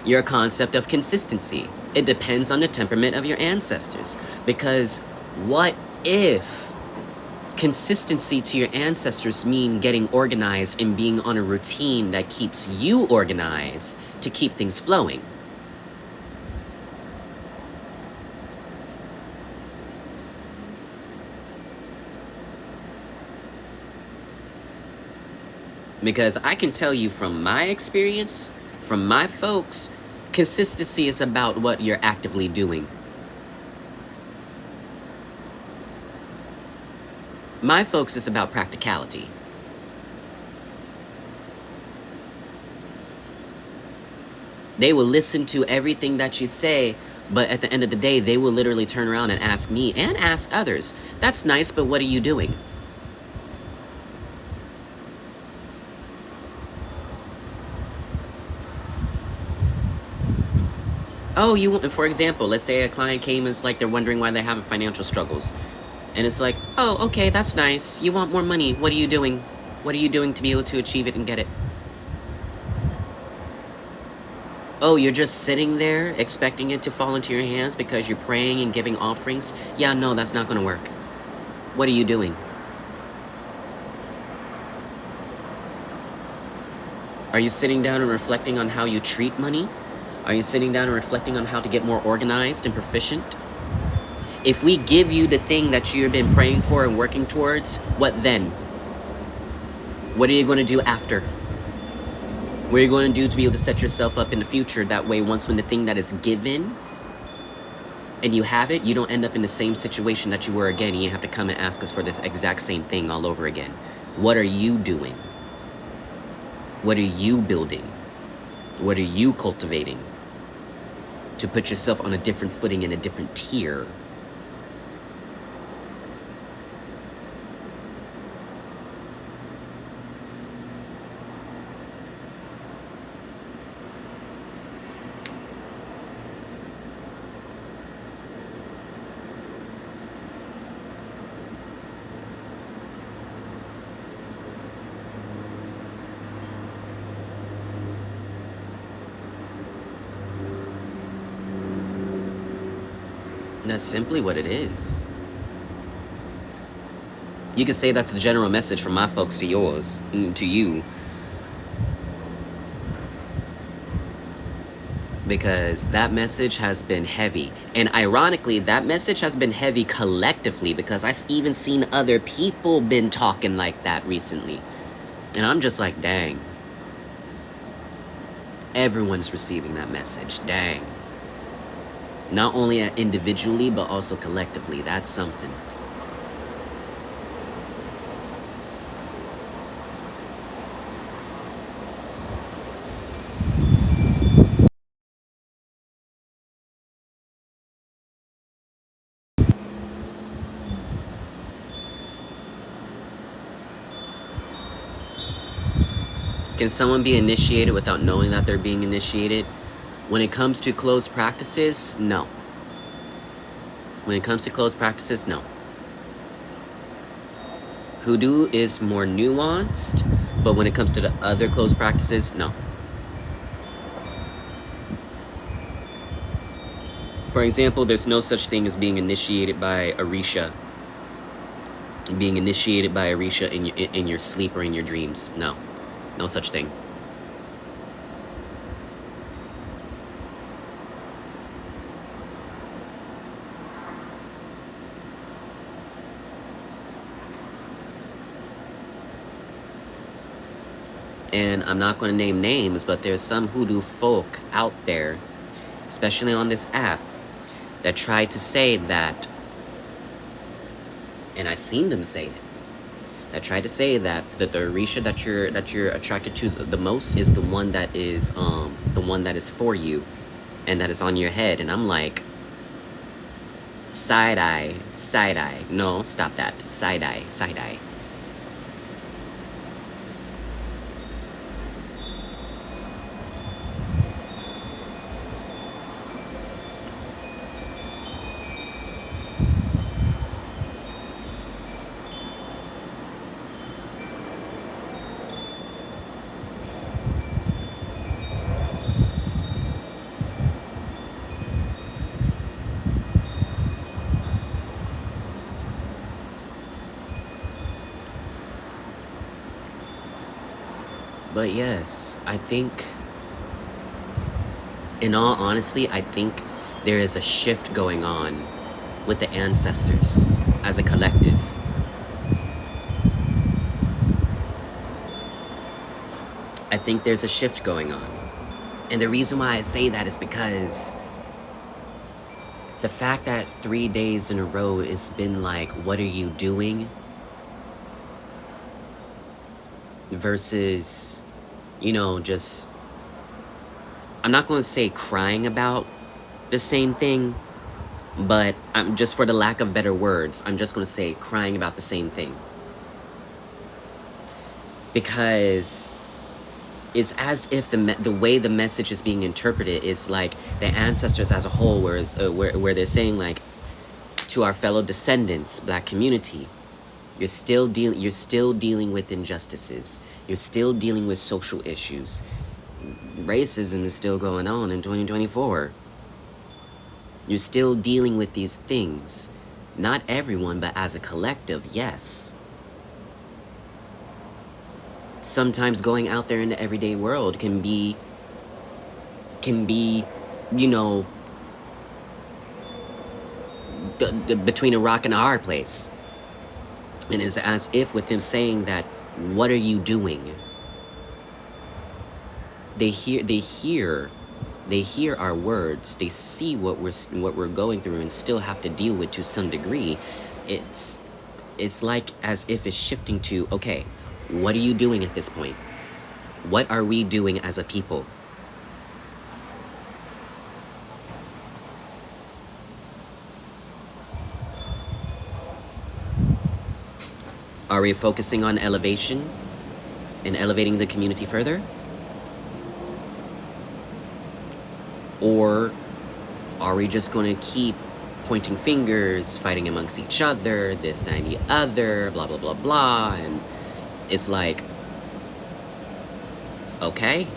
your concept of consistency. It depends on the temperament of your ancestors. Because what if consistency to your ancestors mean getting organized and being on a routine that keeps you organized to keep things flowing? Because I can tell you from my experience, from my folks, consistency is about what you're actively doing. My folks is about practicality. They will listen to everything that you say, but at the end of the day, they will literally turn around and ask me and ask others, that's nice, but what are you doing? Oh, for example, let's say a client came and it's like they're wondering why they're having financial struggles. And it's like, oh, okay, that's nice. You want more money. What are you doing? What are you doing to be able to achieve it and get it? Oh, you're just sitting there expecting it to fall into your hands because you're praying and giving offerings? Yeah, no, that's not going to work. What are you doing? Are you sitting down and reflecting on how you treat money? Are you sitting down and reflecting on how to get more organized and proficient? If we give you the thing that you've been praying for and working towards, what then? What are you going to do after? What are you going to do to be able to set yourself up in the future? That way, once when the thing that is given and you have it, you don't end up in the same situation that you were again, and you have to come and ask us for this exact same thing all over again. What are you doing? What are you building? What are you cultivating to put yourself on a different footing in a different tier? That's simply what it is. You could say that's the general message from my folks to yours, to you. Because that message has been heavy. And ironically, that message has been heavy collectively, because I've even seen other people been talking like that recently. And I'm just like, dang. Everyone's receiving that message, dang. Not only individually, but also collectively. That's something. Can someone be initiated without knowing that they're being initiated? When it comes to closed practices, no. When it comes to closed practices, no. Hoodoo is more nuanced, but when it comes to the other closed practices, no. For example, there's no such thing as being initiated by Orisha. Being initiated by Orisha in your sleep or in your dreams. No. No such thing. And I'm not going to name names, but there's some hoodoo folk out there, especially on this app, that try to say that, and I've seen them say it, that try to say that the Orisha that you're attracted to the most is the one that is for you, and that is on your head. And I'm like, side eye. No, stop that. Side eye. But yes, I think, in all honesty, I think there is a shift going on with the ancestors as a collective. I think there's a shift going on. And the reason why I say that is because the fact that 3 days in a row it's been like, what are you doing? Versus, just, I'm not going to say crying about the same thing, but I'm just, for the lack of better words, I'm just going to say crying about the same thing. Because it's as if the way the message is being interpreted is like the ancestors as a whole, where they're saying like to our fellow descendants, black community, you're still dealing with injustices. You're still dealing with social issues. Racism is still going on in 2024. You're still dealing with these things. Not everyone, but as a collective, yes. Sometimes going out there in the everyday world can be, you know, between a rock and a hard place. And it's as if with them saying that, what are you doing? They hear they hear they hear our words. They see what we're going through and still have to deal with to some degree. It's it's like as if it's shifting to, okay, what are you doing at this point? What are we doing as a people? Are we focusing on elevation and elevating the community further? Or are we just going to keep pointing fingers, fighting amongst each other, this, that, and the other, blah, blah, blah, blah? And it's like, okay.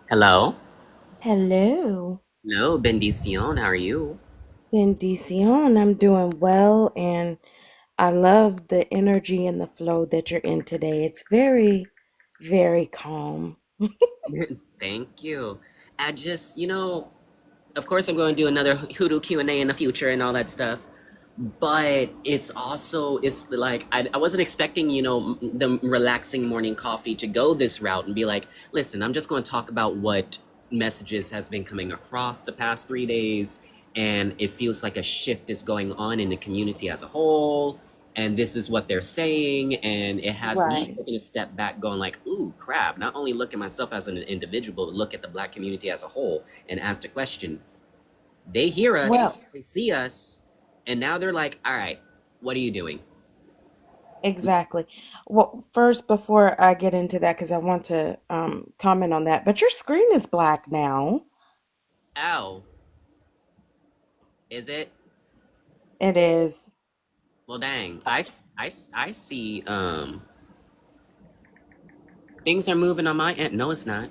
Hello. Hello, Hello, bendición. How are you? Bendición. I'm doing well, and I love the energy and the flow that you're in today. It's very, very calm. Thank you. I just, of course I'm going to do another Hoodoo Q&A in the future and all that stuff. But it's like I wasn't expecting, the relaxing morning coffee to go this route and be like, listen, I'm just going to talk about what messages has been coming across the past 3 days, and it feels like a shift is going on in the community as a whole, and this is what they're saying, and it has me Right. taking a step back, going like, ooh, crap! Not only look at myself as an individual, but look at the Black community as a whole, and ask the question, they hear us, Well, they see us, and now they're like, all right, what are you doing? exactly. Well, first, before I get into that, because I want to comment on that, but your screen is black now. Ow, is it? It is. Well, dang, I see, things are moving on my end. No, it's not.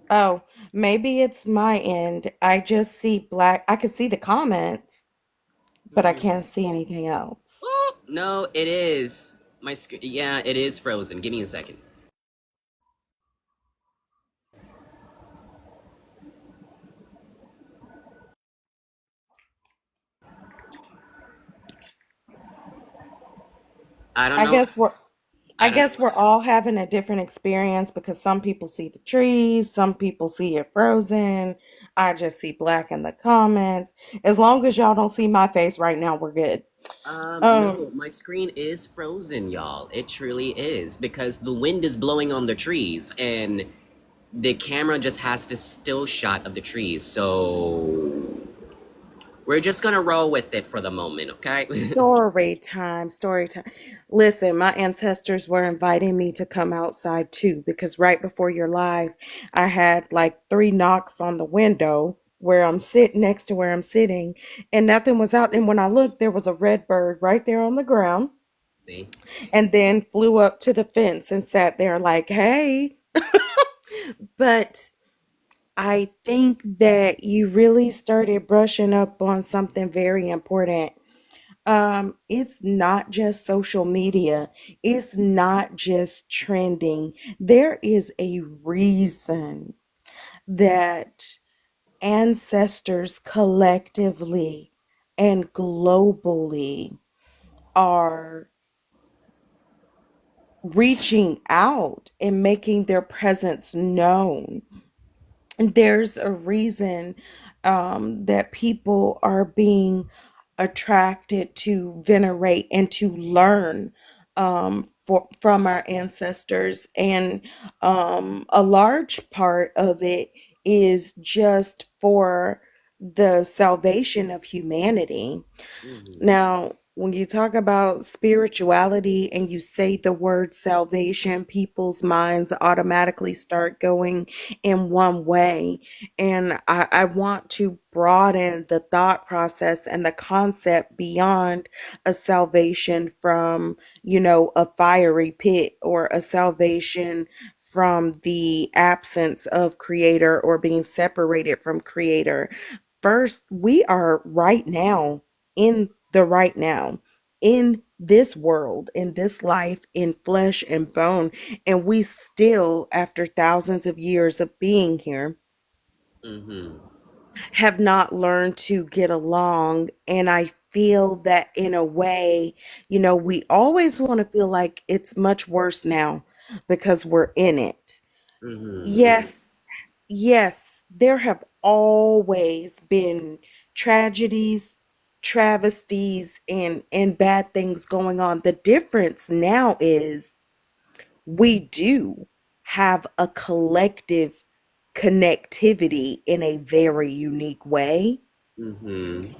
Oh, maybe it's my end. I just see black. I can see the comments, but I Hmm. can't see anything else. Oh, no, it is. Yeah, it is frozen. Give me a second. I don't I know. guess we're I I don't guess know. we're all having a different experience because some people see the trees, some people see it frozen. I just see black in the comments. As long as y'all don't see my face right now, we're good. No, Um, my screen is frozen, y'all. It truly is because the wind is blowing on the trees and the camera just has this still shot of the trees. So we're just gonna roll with it for the moment, okay? story time, story time. Listen, my ancestors were inviting me to come outside too because right before your live, I had like three knocks on the window where I'm sitting next to where I'm sitting, and nothing was out. And when I looked, there was a red bird right there on the ground See? and then flew up to the fence and sat there like, hey. But I think that you really started brushing up on something very important. It's not just social media, it's not just trending. There is a reason that ancestors collectively and globally are reaching out and making their presence known. There's a reason that people are being attracted to venerate and to learn from our ancestors. And a large part of it is just for the salvation of humanity. Mm-hmm. Now, when you talk about spirituality and you say the word salvation, people's minds automatically start going in one way. And I want to broaden the thought process and the concept beyond a salvation from, a fiery pit, or a salvation from the absence of creator or being separated from creator. First, we are right now in the right now, in this world, in this life, in flesh and bone. And we still, after thousands of years of being here, Mm-hmm. have not learned to get along. And I feel that in a way, we always want to feel like it's much worse now because we're in it. Mm-hmm. Yes, yes, there have always been tragedies, travesties, and bad things going on. The difference now is we do have a collective connectivity in a very unique way, Mm-hmm.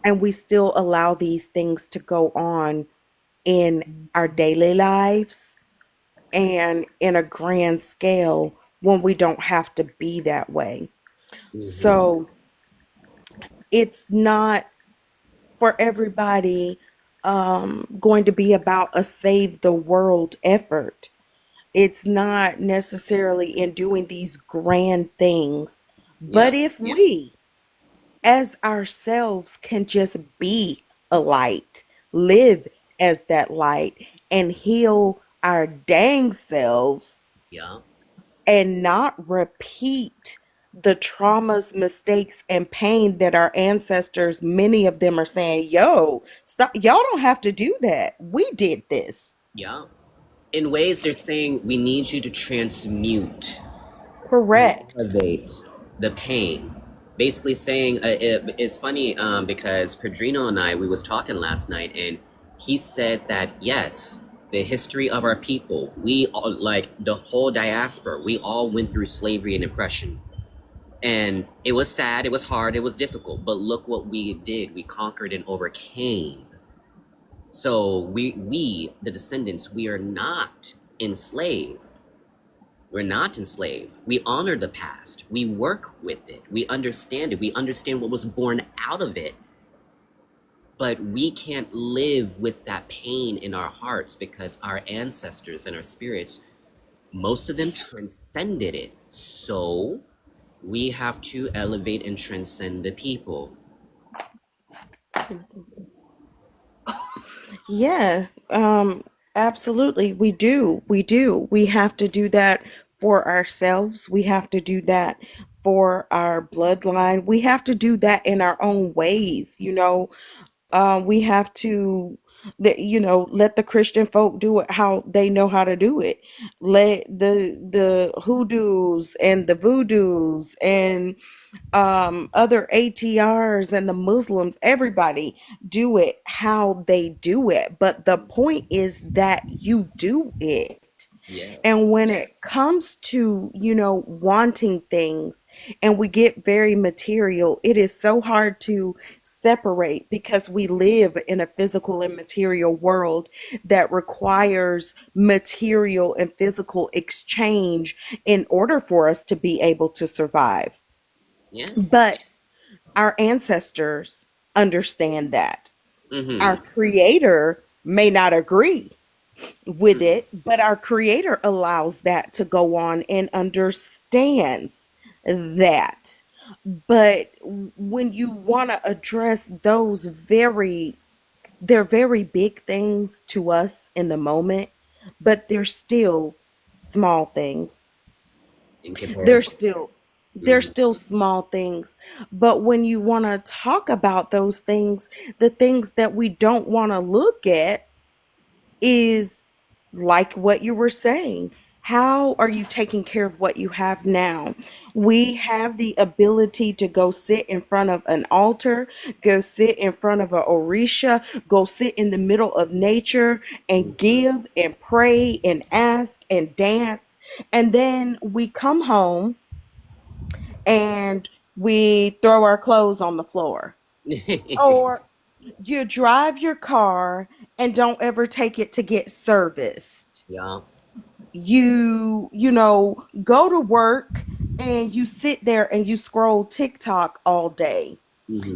and we still allow these things to go on in our daily lives and in a grand scale when we don't have to be that way. Mm-hmm. So it's not for everybody going to be about a save the world effort. It's not necessarily in doing these grand things. But Yeah. if we, as ourselves, can just be a light, live as that light, and heal our dang selves, Yeah. and not repeat the traumas, mistakes, and pain that our ancestors, many of them are saying, yo, stop, y'all don't have to do that. We did this. Yeah. In ways, they're saying we need you to transmute, Correct. elevate the pain. Basically saying it's funny because Pedrino and I we was talking last night, and he said that yes, the history of our people, we all, like the whole diaspora, we all went through slavery and oppression, and it was sad, it was hard, it was difficult, but look what we did, we conquered and overcame. So we the descendants, we are not enslaved. We're not enslaved. We honor the past. We work with it. We understand it. We understand what was born out of it. But we can't live with that pain in our hearts because our ancestors and our spirits, most of them transcended it. So we have to elevate and transcend the people. Yeah, absolutely. We do. We do. We have to do that for ourselves. We have to do that for our bloodline. We have to do that in our own ways. We have to, let the Christian folk do it how they know how to do it. Let the hoodoos and the voodoos and other ATRs and the Muslims, everybody do it how they do it. But the point is that you do it. Yeah. And when it comes to, wanting things and we get very material, it is so hard to separate because we live in a physical and material world that requires material and physical exchange in order for us to be able to survive. Yeah. But our ancestors understand that. Our Mm-hmm. creator may not agree with it, but our creator allows that to go on and understands that. But when you want to address they're very big things to us in the moment, but they're still small things. In they're comparison. still they're Mm-hmm. still small things. But when you want to talk about those things, the things that we don't want to look at is like what you were saying. How are you taking care of what you have now? We have the ability to go sit in front of an altar, go sit in front of a orisha, go sit in the middle of nature and give and pray and ask and dance. And then we come home and we throw our clothes on the floor. Or you drive your car and don't ever take it to get serviced. Yeah. You go to work and you sit there and you scroll TikTok all day.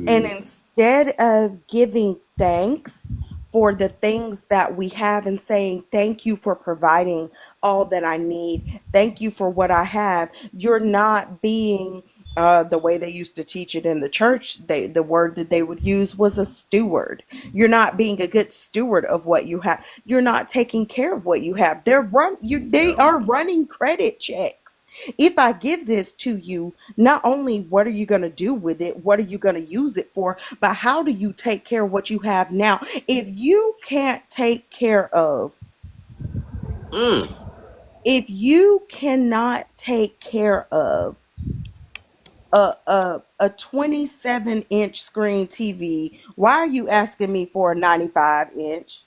And Mm-hmm. instead of giving thanks for the things that we have and saying, thank you for providing all that I need, thank you for what I have, you're not being the way they used to teach it in the church. The word that they would use was a steward. You're not being a good steward of what you have. You're not taking care of what you have. They Yep. are running credit checks. If I give this to you, not only what are you going to do with it, what are you going to use it for, but how do you take care of what you have now? If you can't take care of, Mm. if you cannot take care of a 27-inch screen TV, why are you asking me for a 95-inch?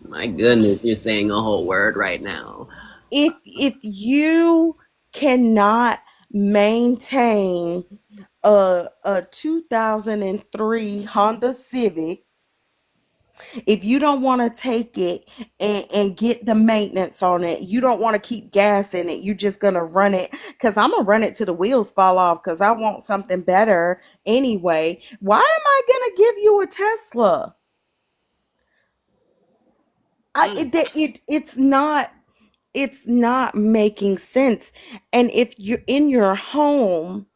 My goodness, you're saying a whole word right now. If you cannot maintain a 2003 Honda Civic, if you don't want to take it and get the maintenance on it, you don't want to keep gas in it, you're just gonna run it because I'm gonna run it till the wheels fall off because I want something better anyway. Why am I gonna give you a Tesla? Mm. It's not making sense. And if you're in your home,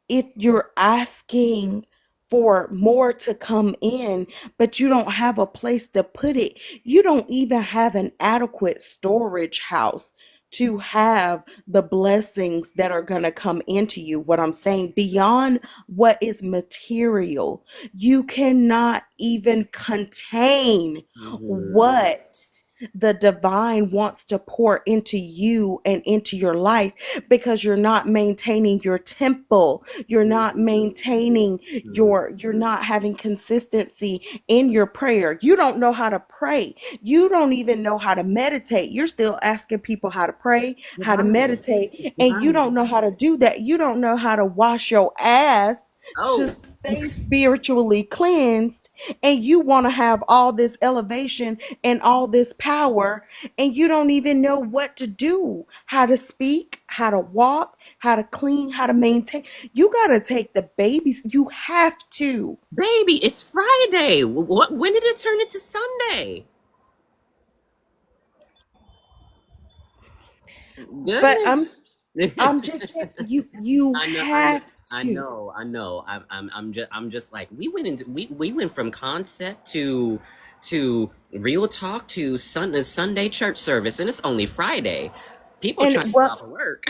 if you're asking for more to come in, but you don't have a place to put it, you don't even have an adequate storage house to have the blessings that are going to come into you. What I'm saying, beyond what is material, you cannot even contain Mm-hmm. what the divine wants to pour into you and into your life because you're not maintaining your temple, you're not maintaining Mm-hmm. you're not having consistency in your prayer. You don't know how to pray. You don't even know how to meditate. You're still asking people how to pray, how to Divine. meditate, and you Divine. don't know how to do that. You don't know how to wash your ass to Oh, stay spiritually cleansed, and you want to have all this elevation and all this power, and you don't even know what to do, how to speak, how to walk, how to clean, how to maintain. You got to take the babies. You have to. baby, it's Friday. What? When did it turn into Sunday? But I'm Goodness. I'm just saying you I know, I know, have I to. know, I know. I'm just like we went from concept to real talk to Sunday church service, and it's only Friday. People trying And to get well, off of work.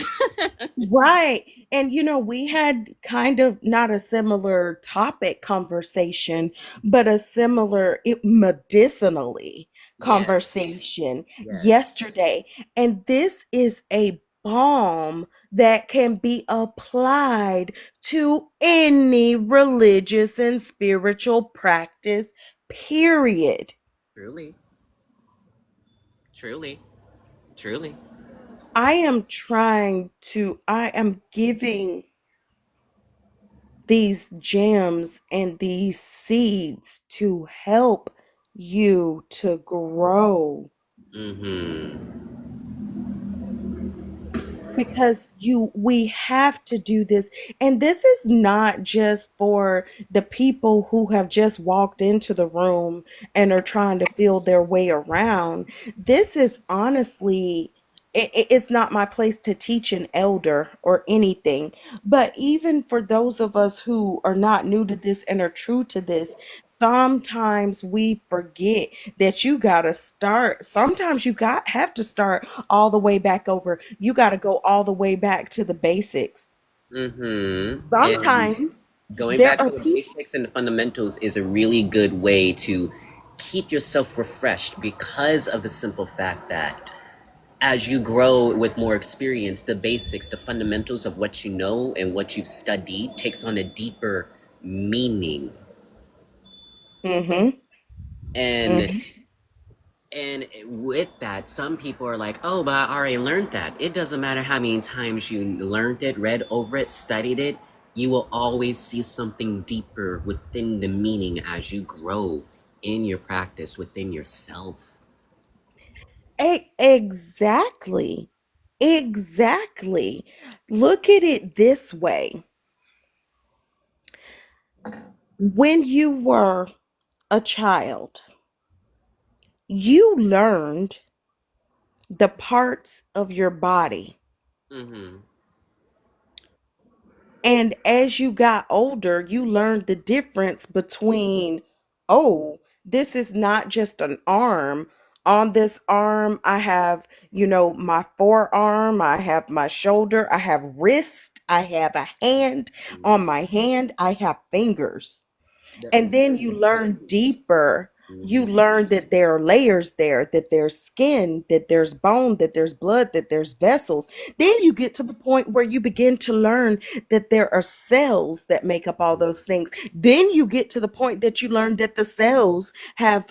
right. And we had kind of not a similar topic conversation, but a similar medicinally Yes, conversation yes, yesterday. And this is a balm that can be applied to any religious and spiritual practice, period. truly, truly, truly. I am giving these gems and these seeds to help you to grow, Mm-hmm. because we have to do this. And this is not just for the people who have just walked into the room and are trying to feel their way around. This is honestly, it's not my place to teach an elder or anything, but even for those of us who are not new to this and are true to this, sometimes we forget that you got to start. Sometimes you got have to start all the way back over. You got to go all the way back to the basics. Mm-hmm. And Sometimes going there back are to the people. basics and the fundamentals is a really good way to keep yourself refreshed because of the simple fact that as you grow with more experience, the basics, the fundamentals of what you know and what you've studied takes on a deeper meaning. Mm-hmm. And Mm-hmm. And with that, some people are like, oh, but I already learned that. It doesn't matter how many times you learned it, read over it, studied it, you will always see something deeper within the meaning as you grow in your practice within yourself. Exactly. Exactly. Look at it this way. When you were a child, you learned the parts of your body. Mm-hmm. And as you got older, you learned the difference between, oh, this is not just an arm. On this arm, I have, my forearm, I have my shoulder, I have wrist, I have a hand. On my hand, I have fingers. And then you learn deeper. You Mm-hmm. learn that there are layers there, that there's skin, that there's bone, that there's blood, that there's vessels. Then you get to the point where you begin to learn that there are cells that make up all those things. Then you get to the point that you learn that the cells have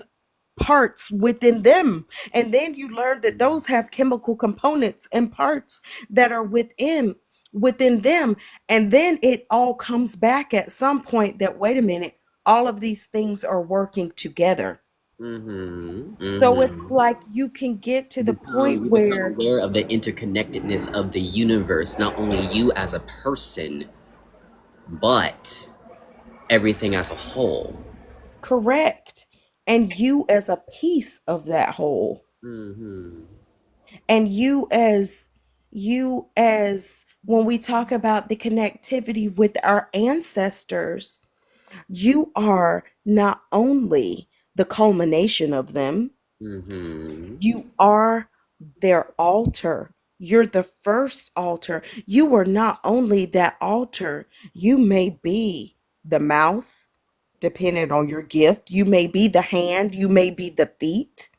parts within them. And then you learn that those have chemical components and parts that are within them. And then it all comes back at some point that, wait a minute, all of these things are working together. Mm-hmm. So it's Mm-hmm. like you can get to the point You become where, aware of the interconnectedness of the universe, not only you as a person, but everything as a whole. correct, and you as a piece of that whole, Mm-hmm. and you as when we talk about the connectivity with our ancestors, you are not only the culmination of them, Mm-hmm. you are their altar. You're the first altar. You are not only that altar, you may be the mouth, depending on your gift. You may be the hand, you may be the feet.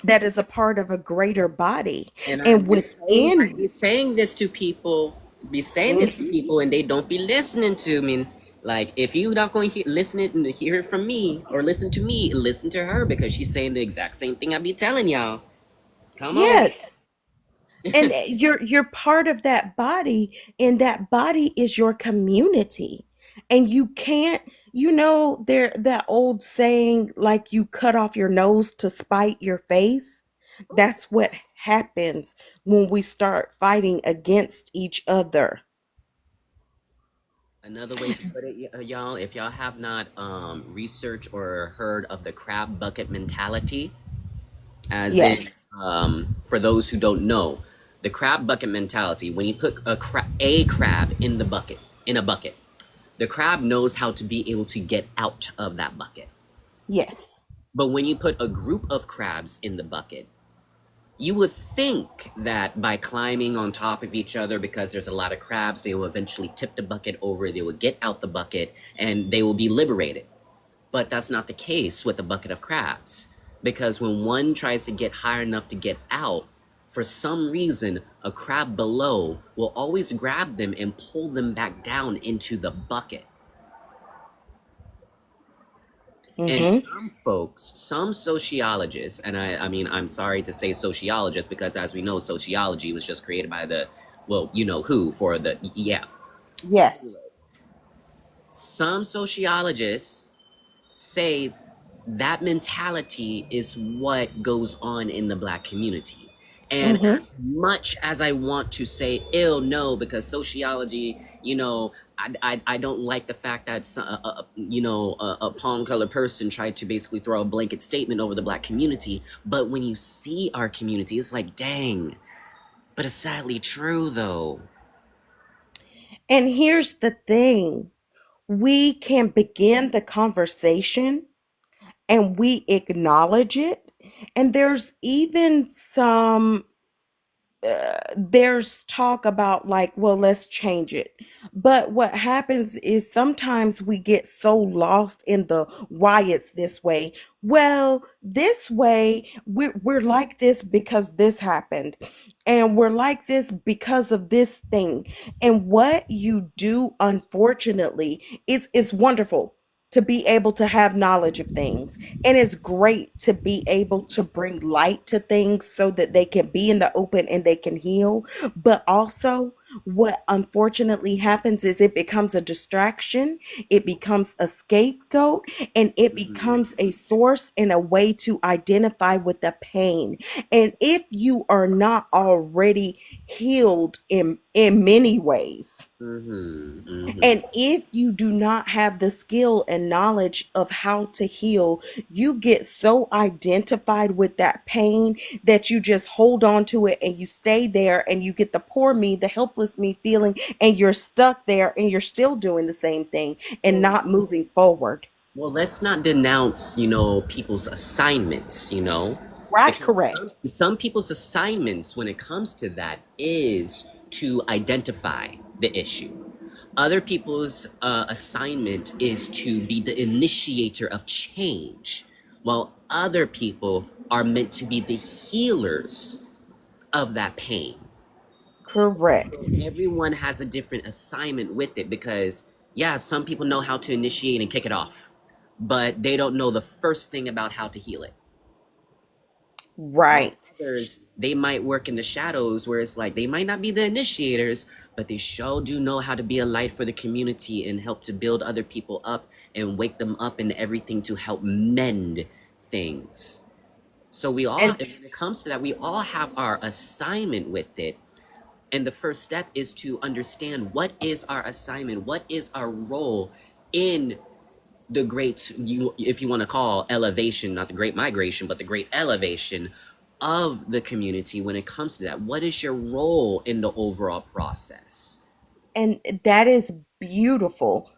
That is a part of a greater body. And And I within, be saying this to people, mhm, and they don't be listening to me. Like, if you not going to listen it and hear it from me or listen to me, listen to her because she's saying the exact same thing I be telling y'all. Come on. yes, and you're part of that body, and that body is your community. And you can't, there that old saying, like, you cut off your nose to spite your face. That's what happens when we start fighting against each other. Another way to put it, y'all, if y'all have not researched or heard of the crab bucket mentality, as in, Yes. for those who don't know, the crab bucket mentality, when you put a crab in the bucket, in a bucket, the crab knows how to be able to get out of that bucket. Yes. But when you put a group of crabs in the bucket, you would think that by climbing on top of each other, because there's a lot of crabs, they will eventually tip the bucket over, they will get out the bucket, and they will be liberated. But that's not the case with a bucket of crabs. Because when one tries to get high enough to get out, for some reason, a crab below will always grab them and pull them back down into the bucket. And Mm-hmm. some folks, some sociologists, and I mean, I'm sorry to say sociologists because as we know, sociology was just created by the, well, you know who for the, yeah. Yes. Some sociologists say that mentality is what goes on in the black community. And Mm-hmm. as much as I want to say ill no, because sociology, I don't like the fact that a palm colored person tried to basically throw a blanket statement over the black community. But when you see our community, it's like, dang. But it's sadly true, though. And here's the thing, we can begin the conversation and we acknowledge it. And there's even there's talk about, like, well, let's change it. But what happens is sometimes we get so lost in the why it's this way. Well, this way, we're like this because this happened. And we're like this because of this thing. And what you do, unfortunately, is wonderful. to be able to have knowledge of things. And it's great to be able to bring light to things so that they can be in the open and they can heal. But also, what unfortunately happens is it becomes a distraction, it becomes a scapegoat, and it Mhm. becomes a source and a way to identify with the pain. And if you are not already healed in many ways, Mhm. Mhm. and if you do not have the skill and knowledge of how to heal, you get so identified with that pain that you just hold on to it and you stay there and you get the poor me, the helpless me feeling, and you're stuck there and you're still doing the same thing and Well, not moving forward. well, let's not denounce, people's assignments, Right? because Correct. some people's assignments when it comes to that is to identify the issue. Other people's assignment is to be the initiator of change, while other people are meant to be the healers of that pain. Correct. Everyone has a different assignment with it because, yeah, some people know how to initiate and kick it off, but they don't know the first thing about how to heal it. While Right. others, they might work in the shadows where it's like they might not be the initiators, but they sure do know how to be a light for the community and help to build other people up and wake them up and everything to help mend things. So we all, And and when it comes to that, we all have our assignment with it. And the first step is to understand what is our assignment, what is our role in the great, you if you want to call elevation, not the great migration, but the great elevation of the community when it comes to that. What is your role in the overall process? and that is beautiful.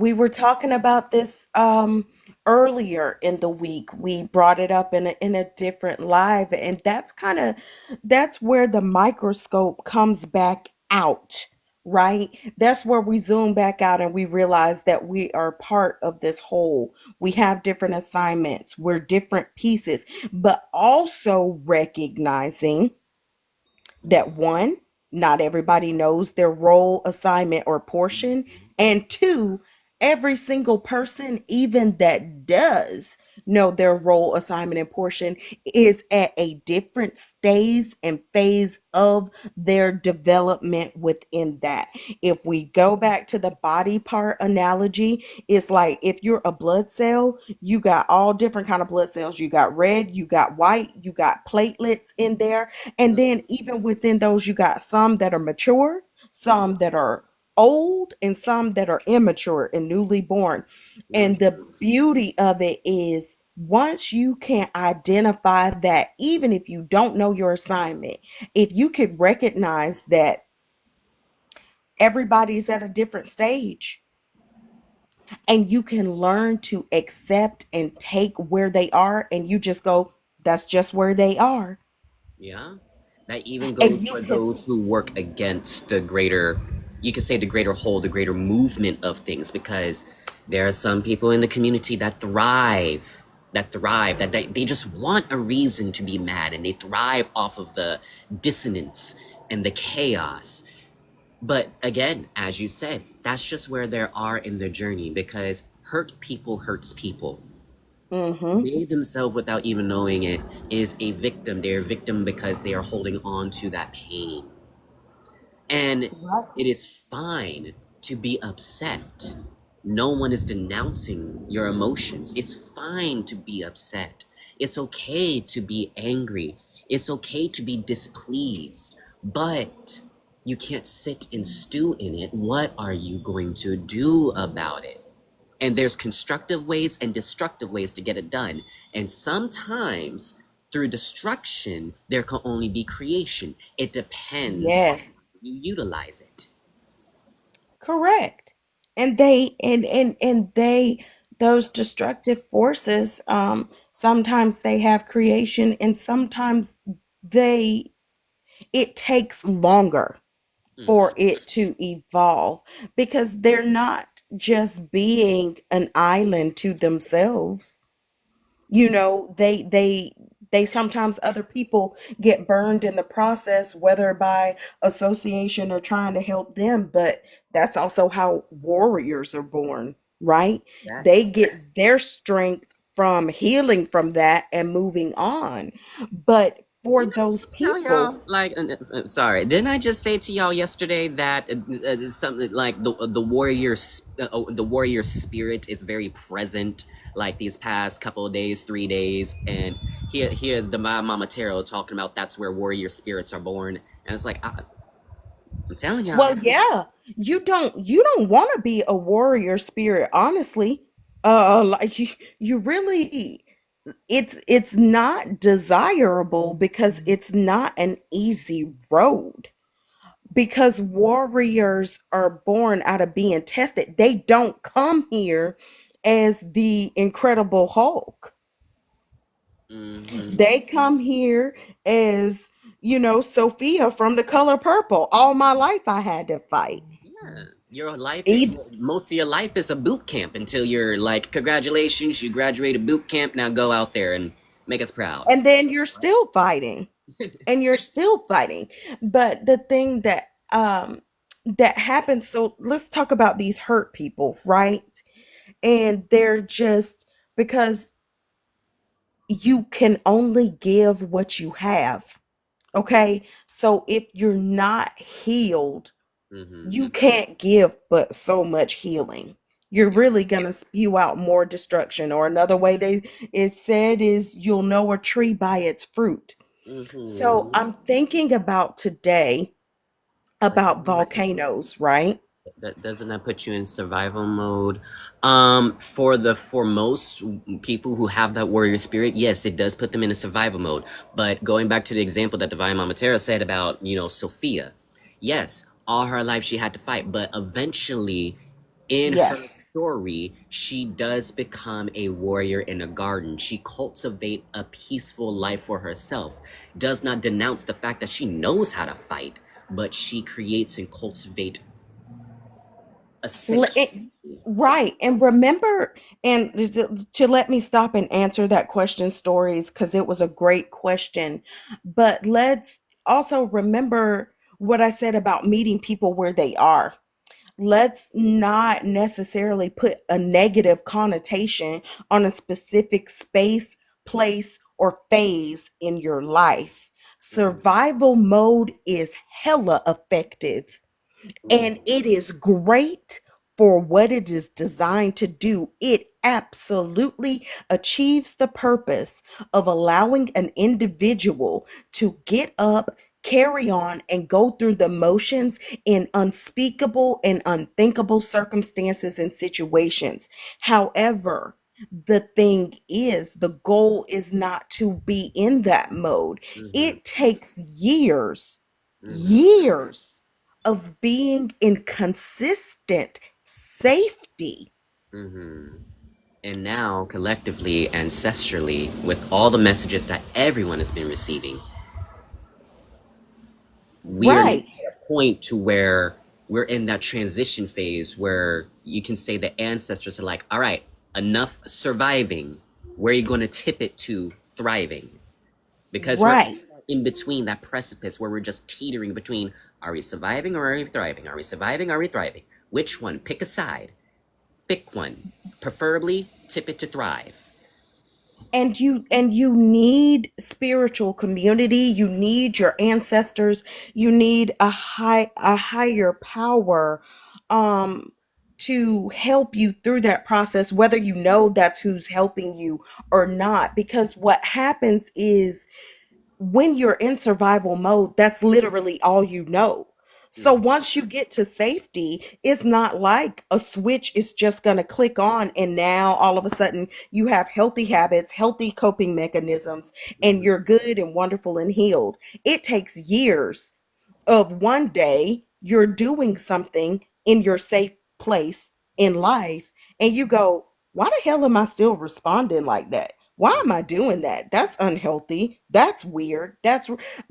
We were talking about this earlier in the week. We brought it up in a different live, and that's where the microscope comes back out, right? That's where we zoom back out and we realize that we are part of this whole. We have different assignments, we're different pieces, but also recognizing that one, not everybody knows their role, assignment, or portion, and two, every single person, even that does know their role, assignment, and portion, is at a different stage and phase of their development within that. If we go back to the body part analogy, it's like if you're a blood cell, you got all different kind of blood cells. You got red, you got white, you got platelets in there, and then even within those, you got some that are mature, some that are old, and some that are immature and newly born. Very And the true. beauty of it is once you can identify that, even if you don't know your assignment, if you could recognize that everybody's at a different stage and you can learn to accept and take where they are, and you just go, that's just where they are. Yeah. That even And goes you for can, those who work against the greater, you could say the greater whole, the greater movement of things, because there are some people in the community that they just want a reason to be mad and they thrive off of the dissonance and the chaos. But again, as you said, that's just where they are in their journey because hurt people hurts people. mm-hmm, They themselves, without even knowing it, is a victim. They're a victim because they are holding on to that pain. And right. it is fine to be upset. No one is denouncing your emotions. It's fine to be upset. It's okay to be angry. It's okay to be displeased. But you can't sit and stew in it. What are you going to do about it? And there's constructive ways and destructive ways to get it done. And sometimes through destruction, there can only be creation. It depends on Yes. how you utilize it. Correct. And they those destructive forces, sometimes they have creation and sometimes they it takes longer for Hmm. it to evolve because they're not just being an island to themselves. They sometimes other people get burned in the process, whether by association or trying to help them, but that's also how warriors are born. right? That They get their strength from healing from that and moving on. But for didn't I those just tell people, y'all? Like, sorry, didn't I just say to y'all yesterday that something like the warrior spirit is very present, like these past couple of days, 3 days, and here the Mama Tarot talking about that's where warrior spirits are born, and it's like I'm telling y'all, well, yeah, you don't want to be a warrior spirit, honestly. Like you really, it's not desirable because it's not an easy road. Because warriors are born out of being tested. They don't come here as the Incredible Hulk. hmm They come here as, Sophia from The Color Purple. All my life I had to fight. yeah, your life, E- most of your life is a boot camp until you're like, congratulations, you graduated boot camp. Now go out there and make us proud. And then you're still fighting. And you're still fighting. But the thing that happens, so let's talk about these hurt people, right? And they're just because you can only give what you have. Okay. So if you're not healed, hmm you can't give but so much healing. You're Yeah. really going to spew out more destruction. Or another way they it said is you'll know a tree by its fruit. So hmm I'm thinking about today But about volcanoes, right? that doesn't that put you in survival mode? For most people who have that warrior spirit, yes, it does put them in a survival mode. But going back to the example that Divine Mama Tara said about, Sophia, yes, all her life she had to fight, but eventually in her Yes. story, she does become a warrior in a garden. She cultivate a peaceful life for herself, does not denounce the fact that she knows how to fight, but she creates and cultivate a L- safe. it- right. And remember, and to let me stop and answer that question, stories, because it was a great question. But let's also remember what I said about meeting people where they are. Let's not necessarily put a negative connotation on a specific space, place, or phase in your life. Mhm, Survival mode is hella effective and mhm, it is great for what it is designed to do. It absolutely achieves the purpose of allowing an individual to get up, carry on, and go through the motions in unspeakable and unthinkable circumstances and situations. However, the thing is, the goal is not to be in that mode. mhm, It takes years, mhm, years of being in consistent safety. mhm. And now, collectively, ancestrally, with all the messages that everyone has been receiving, we are now Right, at a point to where we're in that transition phase where you can say the ancestors are like, all right, enough surviving. Where are you going to tip it to thriving? Because we're right. in between that precipice where we're just teetering between, are we surviving or are we thriving? Are we surviving? Are we thriving? Which one? Pick a side. Pick one. Preferably tip it to thrive. And you need spiritual community, you need your ancestors, you need a higher power um to help you through that process, whether you know that's who's helping you or not. Because what happens is when you're in survival mode, that's literally all you know. So Mhm, once you get to safety, it's not like a switch is just going to click on and now all of a sudden you have healthy habits, healthy coping mechanisms, and mhm, you're good and wonderful and healed. It takes years of one day you're doing something in your safe place in life and you go, why the hell am I still responding like that? Why am I doing that? That's unhealthy. That's weird.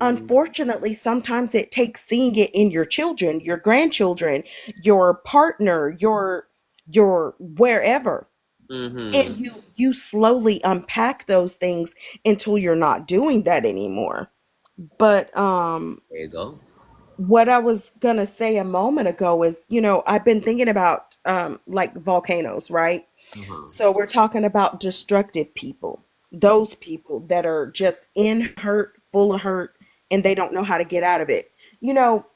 mhm, Unfortunately, sometimes it takes seeing it in your children, your grandchildren, your partner, your wherever. And mhm. you slowly unpack those things until you're not doing that anymore. But There you go. what I was gonna say a moment ago is, I've been thinking about like volcanoes, right? Uh-huh. So we're talking about destructive people, those people that are just in hurt, full of hurt, and they don't know how to get out of it. You know,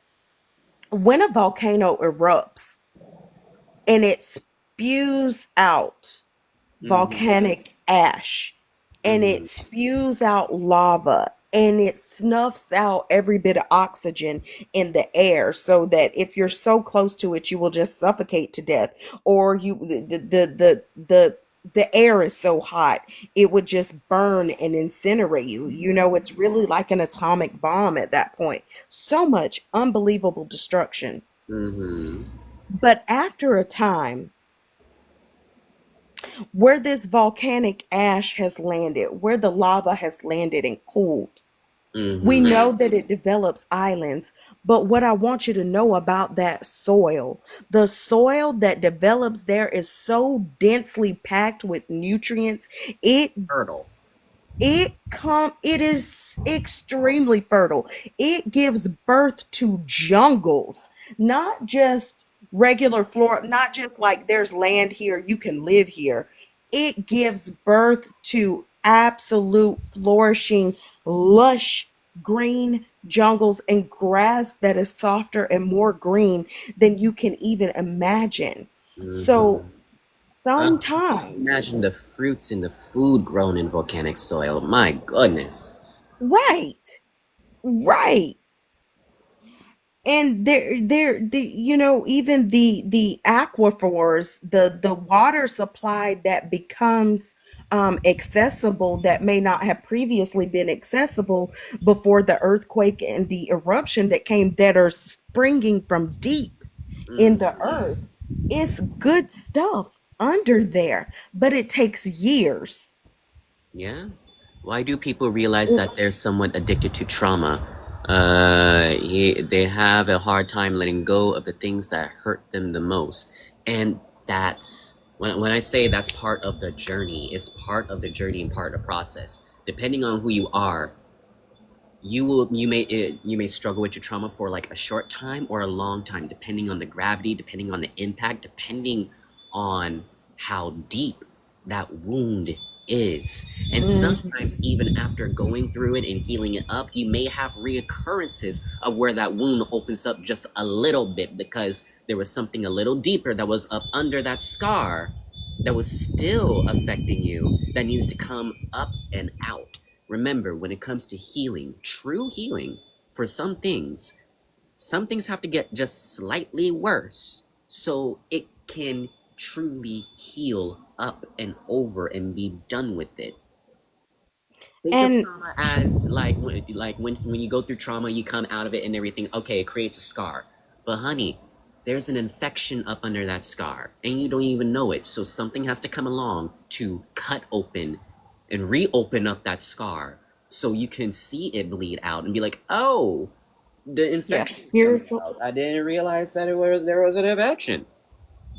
when a volcano erupts and it spews out Mm-hmm. volcanic ash and Mm-hmm. it spews out lava and it snuffs out every bit of oxygen in the air, so that if you're so close to it you will just suffocate to death, or the air is so hot it would just burn and incinerate you. It's really like an atomic bomb at that point. So much unbelievable destruction. Mm-hmm. But after a time, where this volcanic ash has landed, where the lava has landed and cooled, we Mm-hmm. know that it develops islands. But what I want you to know about that soil, the soil that develops there is so densely packed with nutrients. It Turtle. it is extremely fertile. It gives birth to jungles, not just regular flora, not just like there's land here, you can live here. It gives birth to absolute flourishing, lush green jungles and grass that is softer and more green than you can even imagine. So Mm-hmm. Imagine sometimes, the fruits and the food grown in volcanic soil. My goodness. right, right. And even the aquifers, the water supply that becomes accessible, that may not have previously been accessible before the earthquake and the eruption that came, that are springing from deep in the Mm-hmm. earth. It's good stuff under there, but it takes years. Yeah. Why do people realize that they're somewhat addicted to trauma? They have a hard time letting go of the things that hurt them the most. And that's when I say that's part of the journey, it's part of the journey and part of the process. Depending on who you are, you may struggle with your trauma for like a short time or a long time, depending on the gravity, depending on the impact, depending on how deep that wound is. And Mhm. sometimes even after going through it and healing it up, you may have reoccurrences of where that wound opens up just a little bit because there was something a little deeper that was up under that scar that was still affecting you, that needs to come up and out. Remember, when it comes to healing, true healing, for some things have to get just slightly worse so it can truly heal up and over and be done with it. Think of And trauma as like when you go through trauma, you come out of it and everything. Okay, it creates a scar, but honey, there's an infection up under that scar, and you don't even know it. So something has to come along to cut open and reopen up that scar, so you can see it bleed out and be like, "Oh, the yeah, infection is coming spiritual. out. I didn't realize that there was an infection."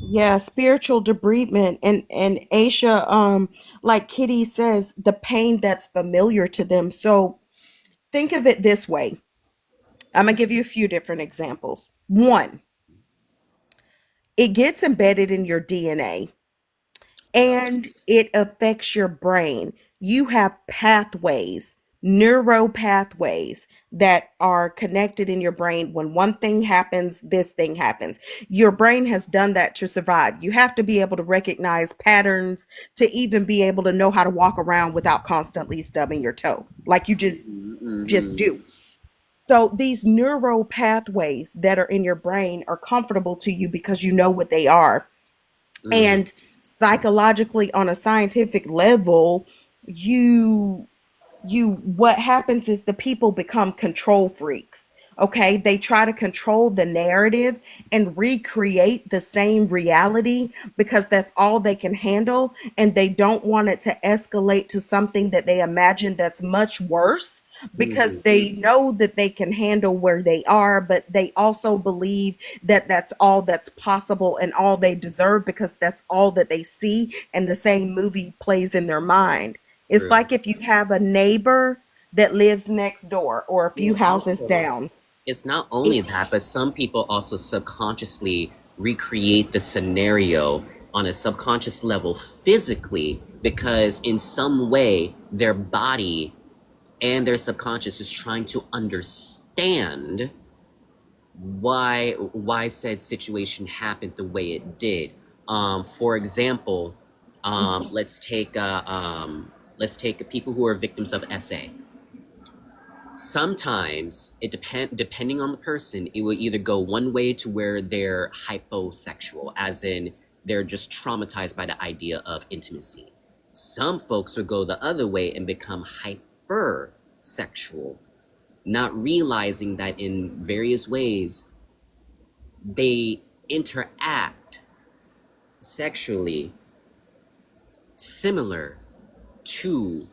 Yeah, spiritual debridement. And Aisha, like Kitty says, the pain that's familiar to them. So think of it this way. I'm gonna give you a few different examples. One, it gets embedded in your DNA and it affects your brain. You have pathways, neuro pathways that are connected in your brain. When one thing happens, this thing happens. Your brain has done that to survive. You have to be able to recognize patterns to even be able to know how to walk around without constantly stubbing your toe, like you just Mm-hmm. do. So these neuro pathways that are in your brain are comfortable to you because you know what they are. Mm-hmm. And psychologically, on a scientific level, you what happens is the people become control freaks. Okay, they try to control the narrative and recreate the same reality because that's all they can handle, and they don't want it to escalate to something that they imagine that's much worse, because Mm-hmm. they know that they can handle where they are, but they also believe that that's all that's possible and all they deserve because that's all that they see, and the same movie plays in their mind. It's True. like if you have a neighbor that lives next door or a few Well, houses down. It's not only It, that, but some people also subconsciously recreate the scenario on a subconscious level physically because in some way their body and their subconscious is trying to understand why said situation happened the way it did. For example, let's take people who are victims of SA. Sometimes depending on the person, it will either go one way to where they're hyposexual, as in they're just traumatized by the idea of intimacy. Some folks will go the other way and become hypersexual, not realizing that in various ways they interact sexually similar to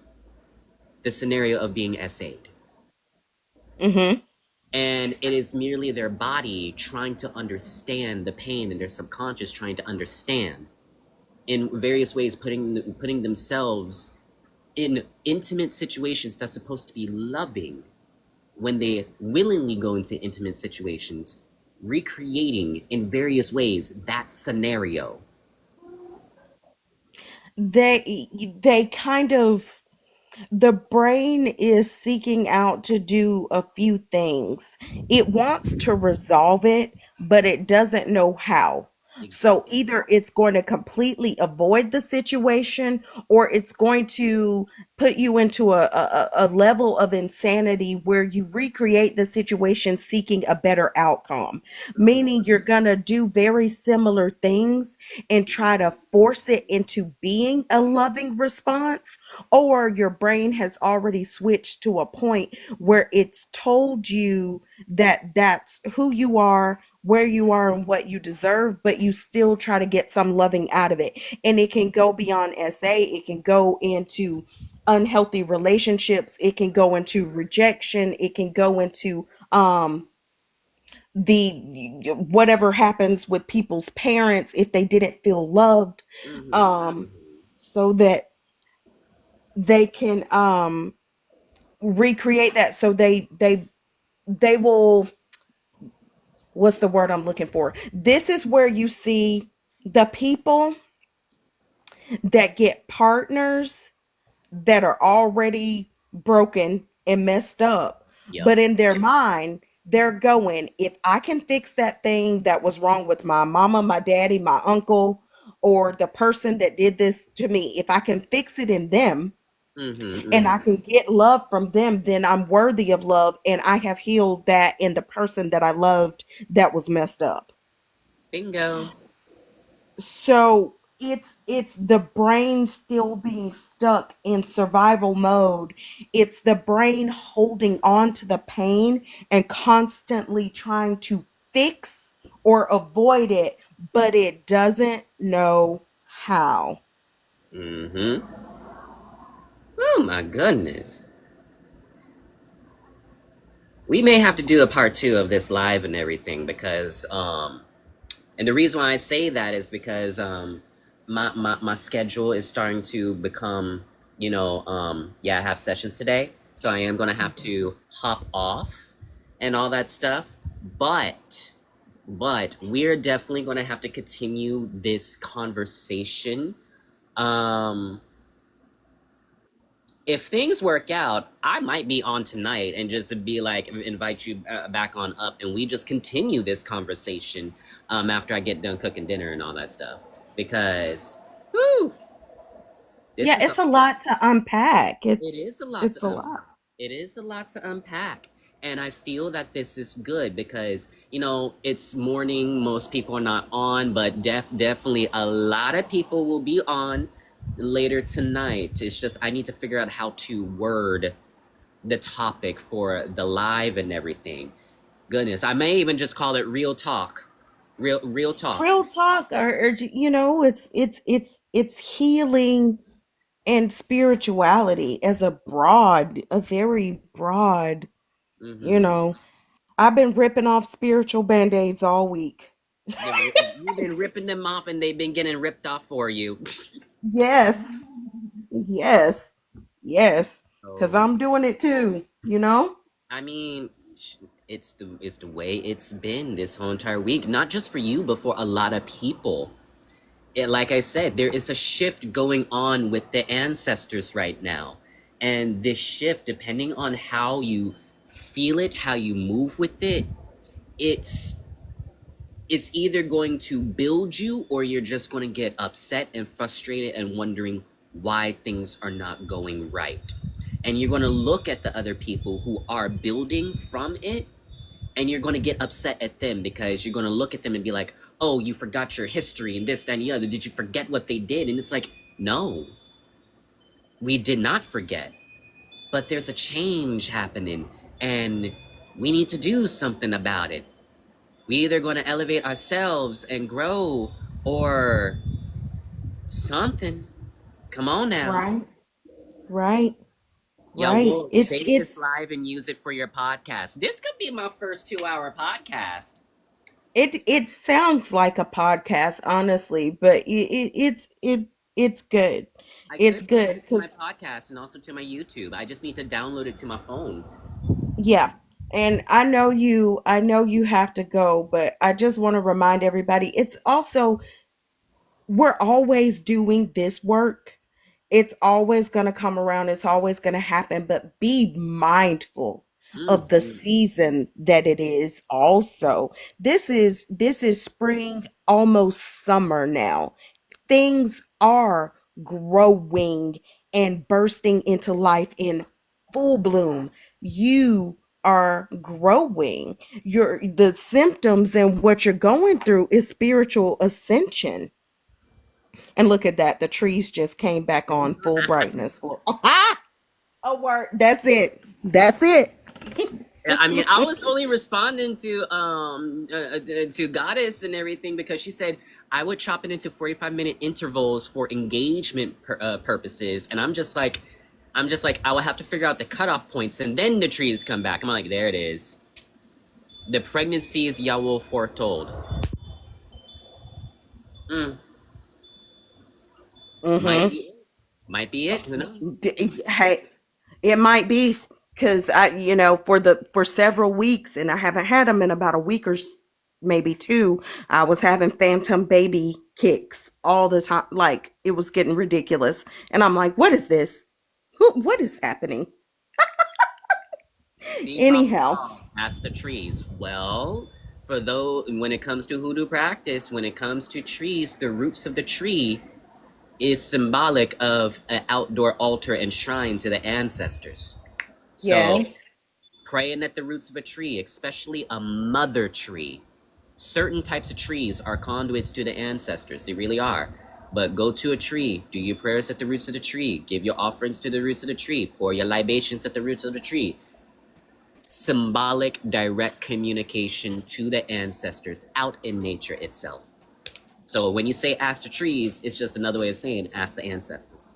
the scenario of being SA'd. mm-hmm. And it is merely their body trying to understand the pain and their subconscious trying to understand in various ways, putting themselves in intimate situations that's supposed to be loving when they willingly go into intimate situations, recreating in various ways that scenario. They kind of, the brain is seeking out to do a few things. It wants to resolve it, but it doesn't know how. So Exactly. either it's going to completely avoid the situation, or it's going to put you into a level of insanity where you recreate the situation seeking a better outcome. Meaning you're going to do very similar things and try to force it into being a loving response, or your brain has already switched to a point where it's told you that that's who you are, where you are, and what you deserve, but you still try to get some loving out of it. And it can go beyond SA, it can go into unhealthy relationships, it can go into rejection, it can go into the whatever happens with people's parents if they didn't feel loved, Mm-hmm. um Mm-hmm. so that they can recreate that, so they will, what's the word I'm looking for, this is where you see the people that get partners that are already broken and messed up, Yep. but in their mind they're going, if I can fix that thing that was wrong with my mama, my daddy, my uncle, or the person that did this to me, if I can fix it in them Mm-hmm. and I Mm-hmm. can get love from them, then I'm worthy of love, and I have healed that in the person that I loved that was messed up. Bingo. So it's the brain still being stuck in survival mode. It's the brain holding on to the pain and constantly trying to fix or avoid it, but it doesn't know how. Mm-hmm. Oh my goodness. We may have to do a part two of this live and everything because and the reason why I say that is because my schedule is starting to become, yeah, I have sessions today. So I am gonna have to hop off and all that stuff. But we're definitely gonna have to continue this conversation. Um if things work out, I might be on tonight and just be like, invite you back on up, and we just continue this conversation after I get done cooking dinner and all that stuff. Because, whoo, this Yeah, is a it's a lot to unpack. it is a lot It's to a unpack. lot. It is a lot to unpack. And I feel that this is good because, it's morning. Most people are not on, but definitely a lot of people will be on later tonight. It's just I need to figure out how to word the topic for the live and everything. Goodness, I may even just call it real talk. Real talk. Real talk, or it's healing and spirituality as a broad, a very broad, you Mm-hmm. know. I've been ripping off spiritual band-aids all week. You've been ripping them off and they've been getting ripped off for you. Yes, yes, yes, because So I'm doing it too, you know? I mean, It's the way it's been this whole entire week. Not just for you, but for a lot of people. Like I said, there is a shift going on with the ancestors right now. And this shift, depending on how you feel it, how you move with it, it's it's either going to build you or you're just going to get upset and frustrated and wondering why things are not going right. And you're going to look at the other people who are building from it, and you're going to get upset at them because you're going to look at them and be like, oh, you forgot your history and this, that, and the other. Did you forget what they did? And it's like, no, we did not forget. But there's a change happening, and we need to do something about it. We either going to elevate ourselves and grow, or something. Come on now. Right. Right. Y'all Right. will save this live and use it for your podcast. This could be my first 2 hour podcast. It sounds like a podcast, honestly, but it's good. I It's could add good it to my because podcast and also to my YouTube. I just need to download it to my phone. yeah. And I know you have to go, but I just want to remind everybody it's also we're always doing this work. It's always going to come around. It's always going to happen, but be mindful of the Mhm. season that it is also. This is spring, almost summer now. Things are growing and bursting into life in full bloom. You are growing. The symptoms and what you're going through is spiritual ascension. And look at that. The trees just came back on full brightness. For a word. That's it. That's it. Yeah, I mean, I was only responding to Goddess and everything because she said I would chop it into 45-minute intervals for engagement purposes, and I'm just like I will have to figure out the cutoff points, and then the trees come back. I'm like, there it is. The pregnancies Yahweh foretold. Mm, might Mm-hmm. be it. Might be it. Who knows? Hey, it might be because for several weeks, and I haven't had them in about a week or maybe two. I was having phantom baby kicks all the time. Like it was getting ridiculous, and I'm like, what is this? What is happening? See, Anyhow, ask the trees. Well, for though when it comes to hoodoo practice, when it comes to trees, the roots of the tree is symbolic of an outdoor altar and shrine to the ancestors. So yes. praying at the roots of a tree, especially a mother tree. Certain types of trees are conduits to the ancestors. They really are. But go to a tree, do your prayers at the roots of the tree, give your offerings to the roots of the tree, pour your libations at the roots of the tree. Symbolic direct communication to the ancestors out in nature itself. So when you say ask the trees, it's just another way of saying ask the ancestors.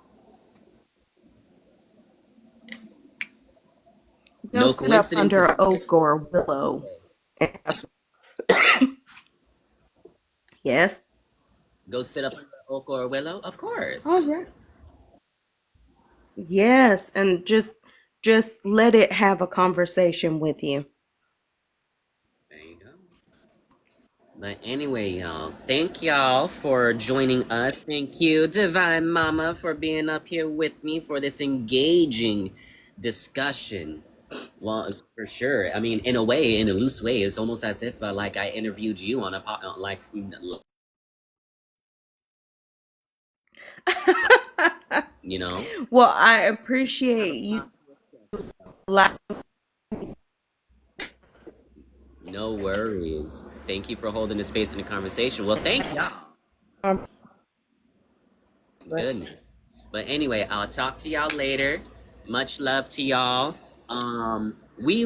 Go No sit up under coincidences. an oak or a willow. Yes. Go sit up under oak or a willow? Of All course. right. Yes, and just let it have a conversation with you. There you go. But anyway, y'all, thank y'all for joining us. Thank you, Divine Mama, for being up here with me for this engaging discussion. Well, for sure. I mean, in a way, in a loose way, it's almost as if like I interviewed you on a like, you know. Well, I appreciate you. Like, No worries. Thank you for holding the space in the conversation. Well, thank y'all. Goodness. But anyway, I'll talk to y'all later. Much love to y'all. We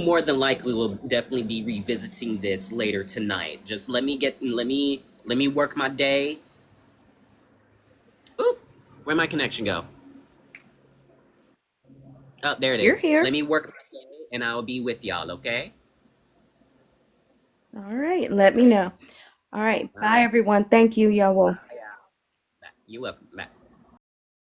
more than likely will definitely be revisiting this later tonight. Just let me work my day. Oop, where'd my connection go? Oh, there it you're is. Let here. me work my day, and I'll be with y'all. Okay. All right, let me know. All right, All bye right. everyone. Thank you, y'all. Bye, y'all. Bye. You welcome. Bye.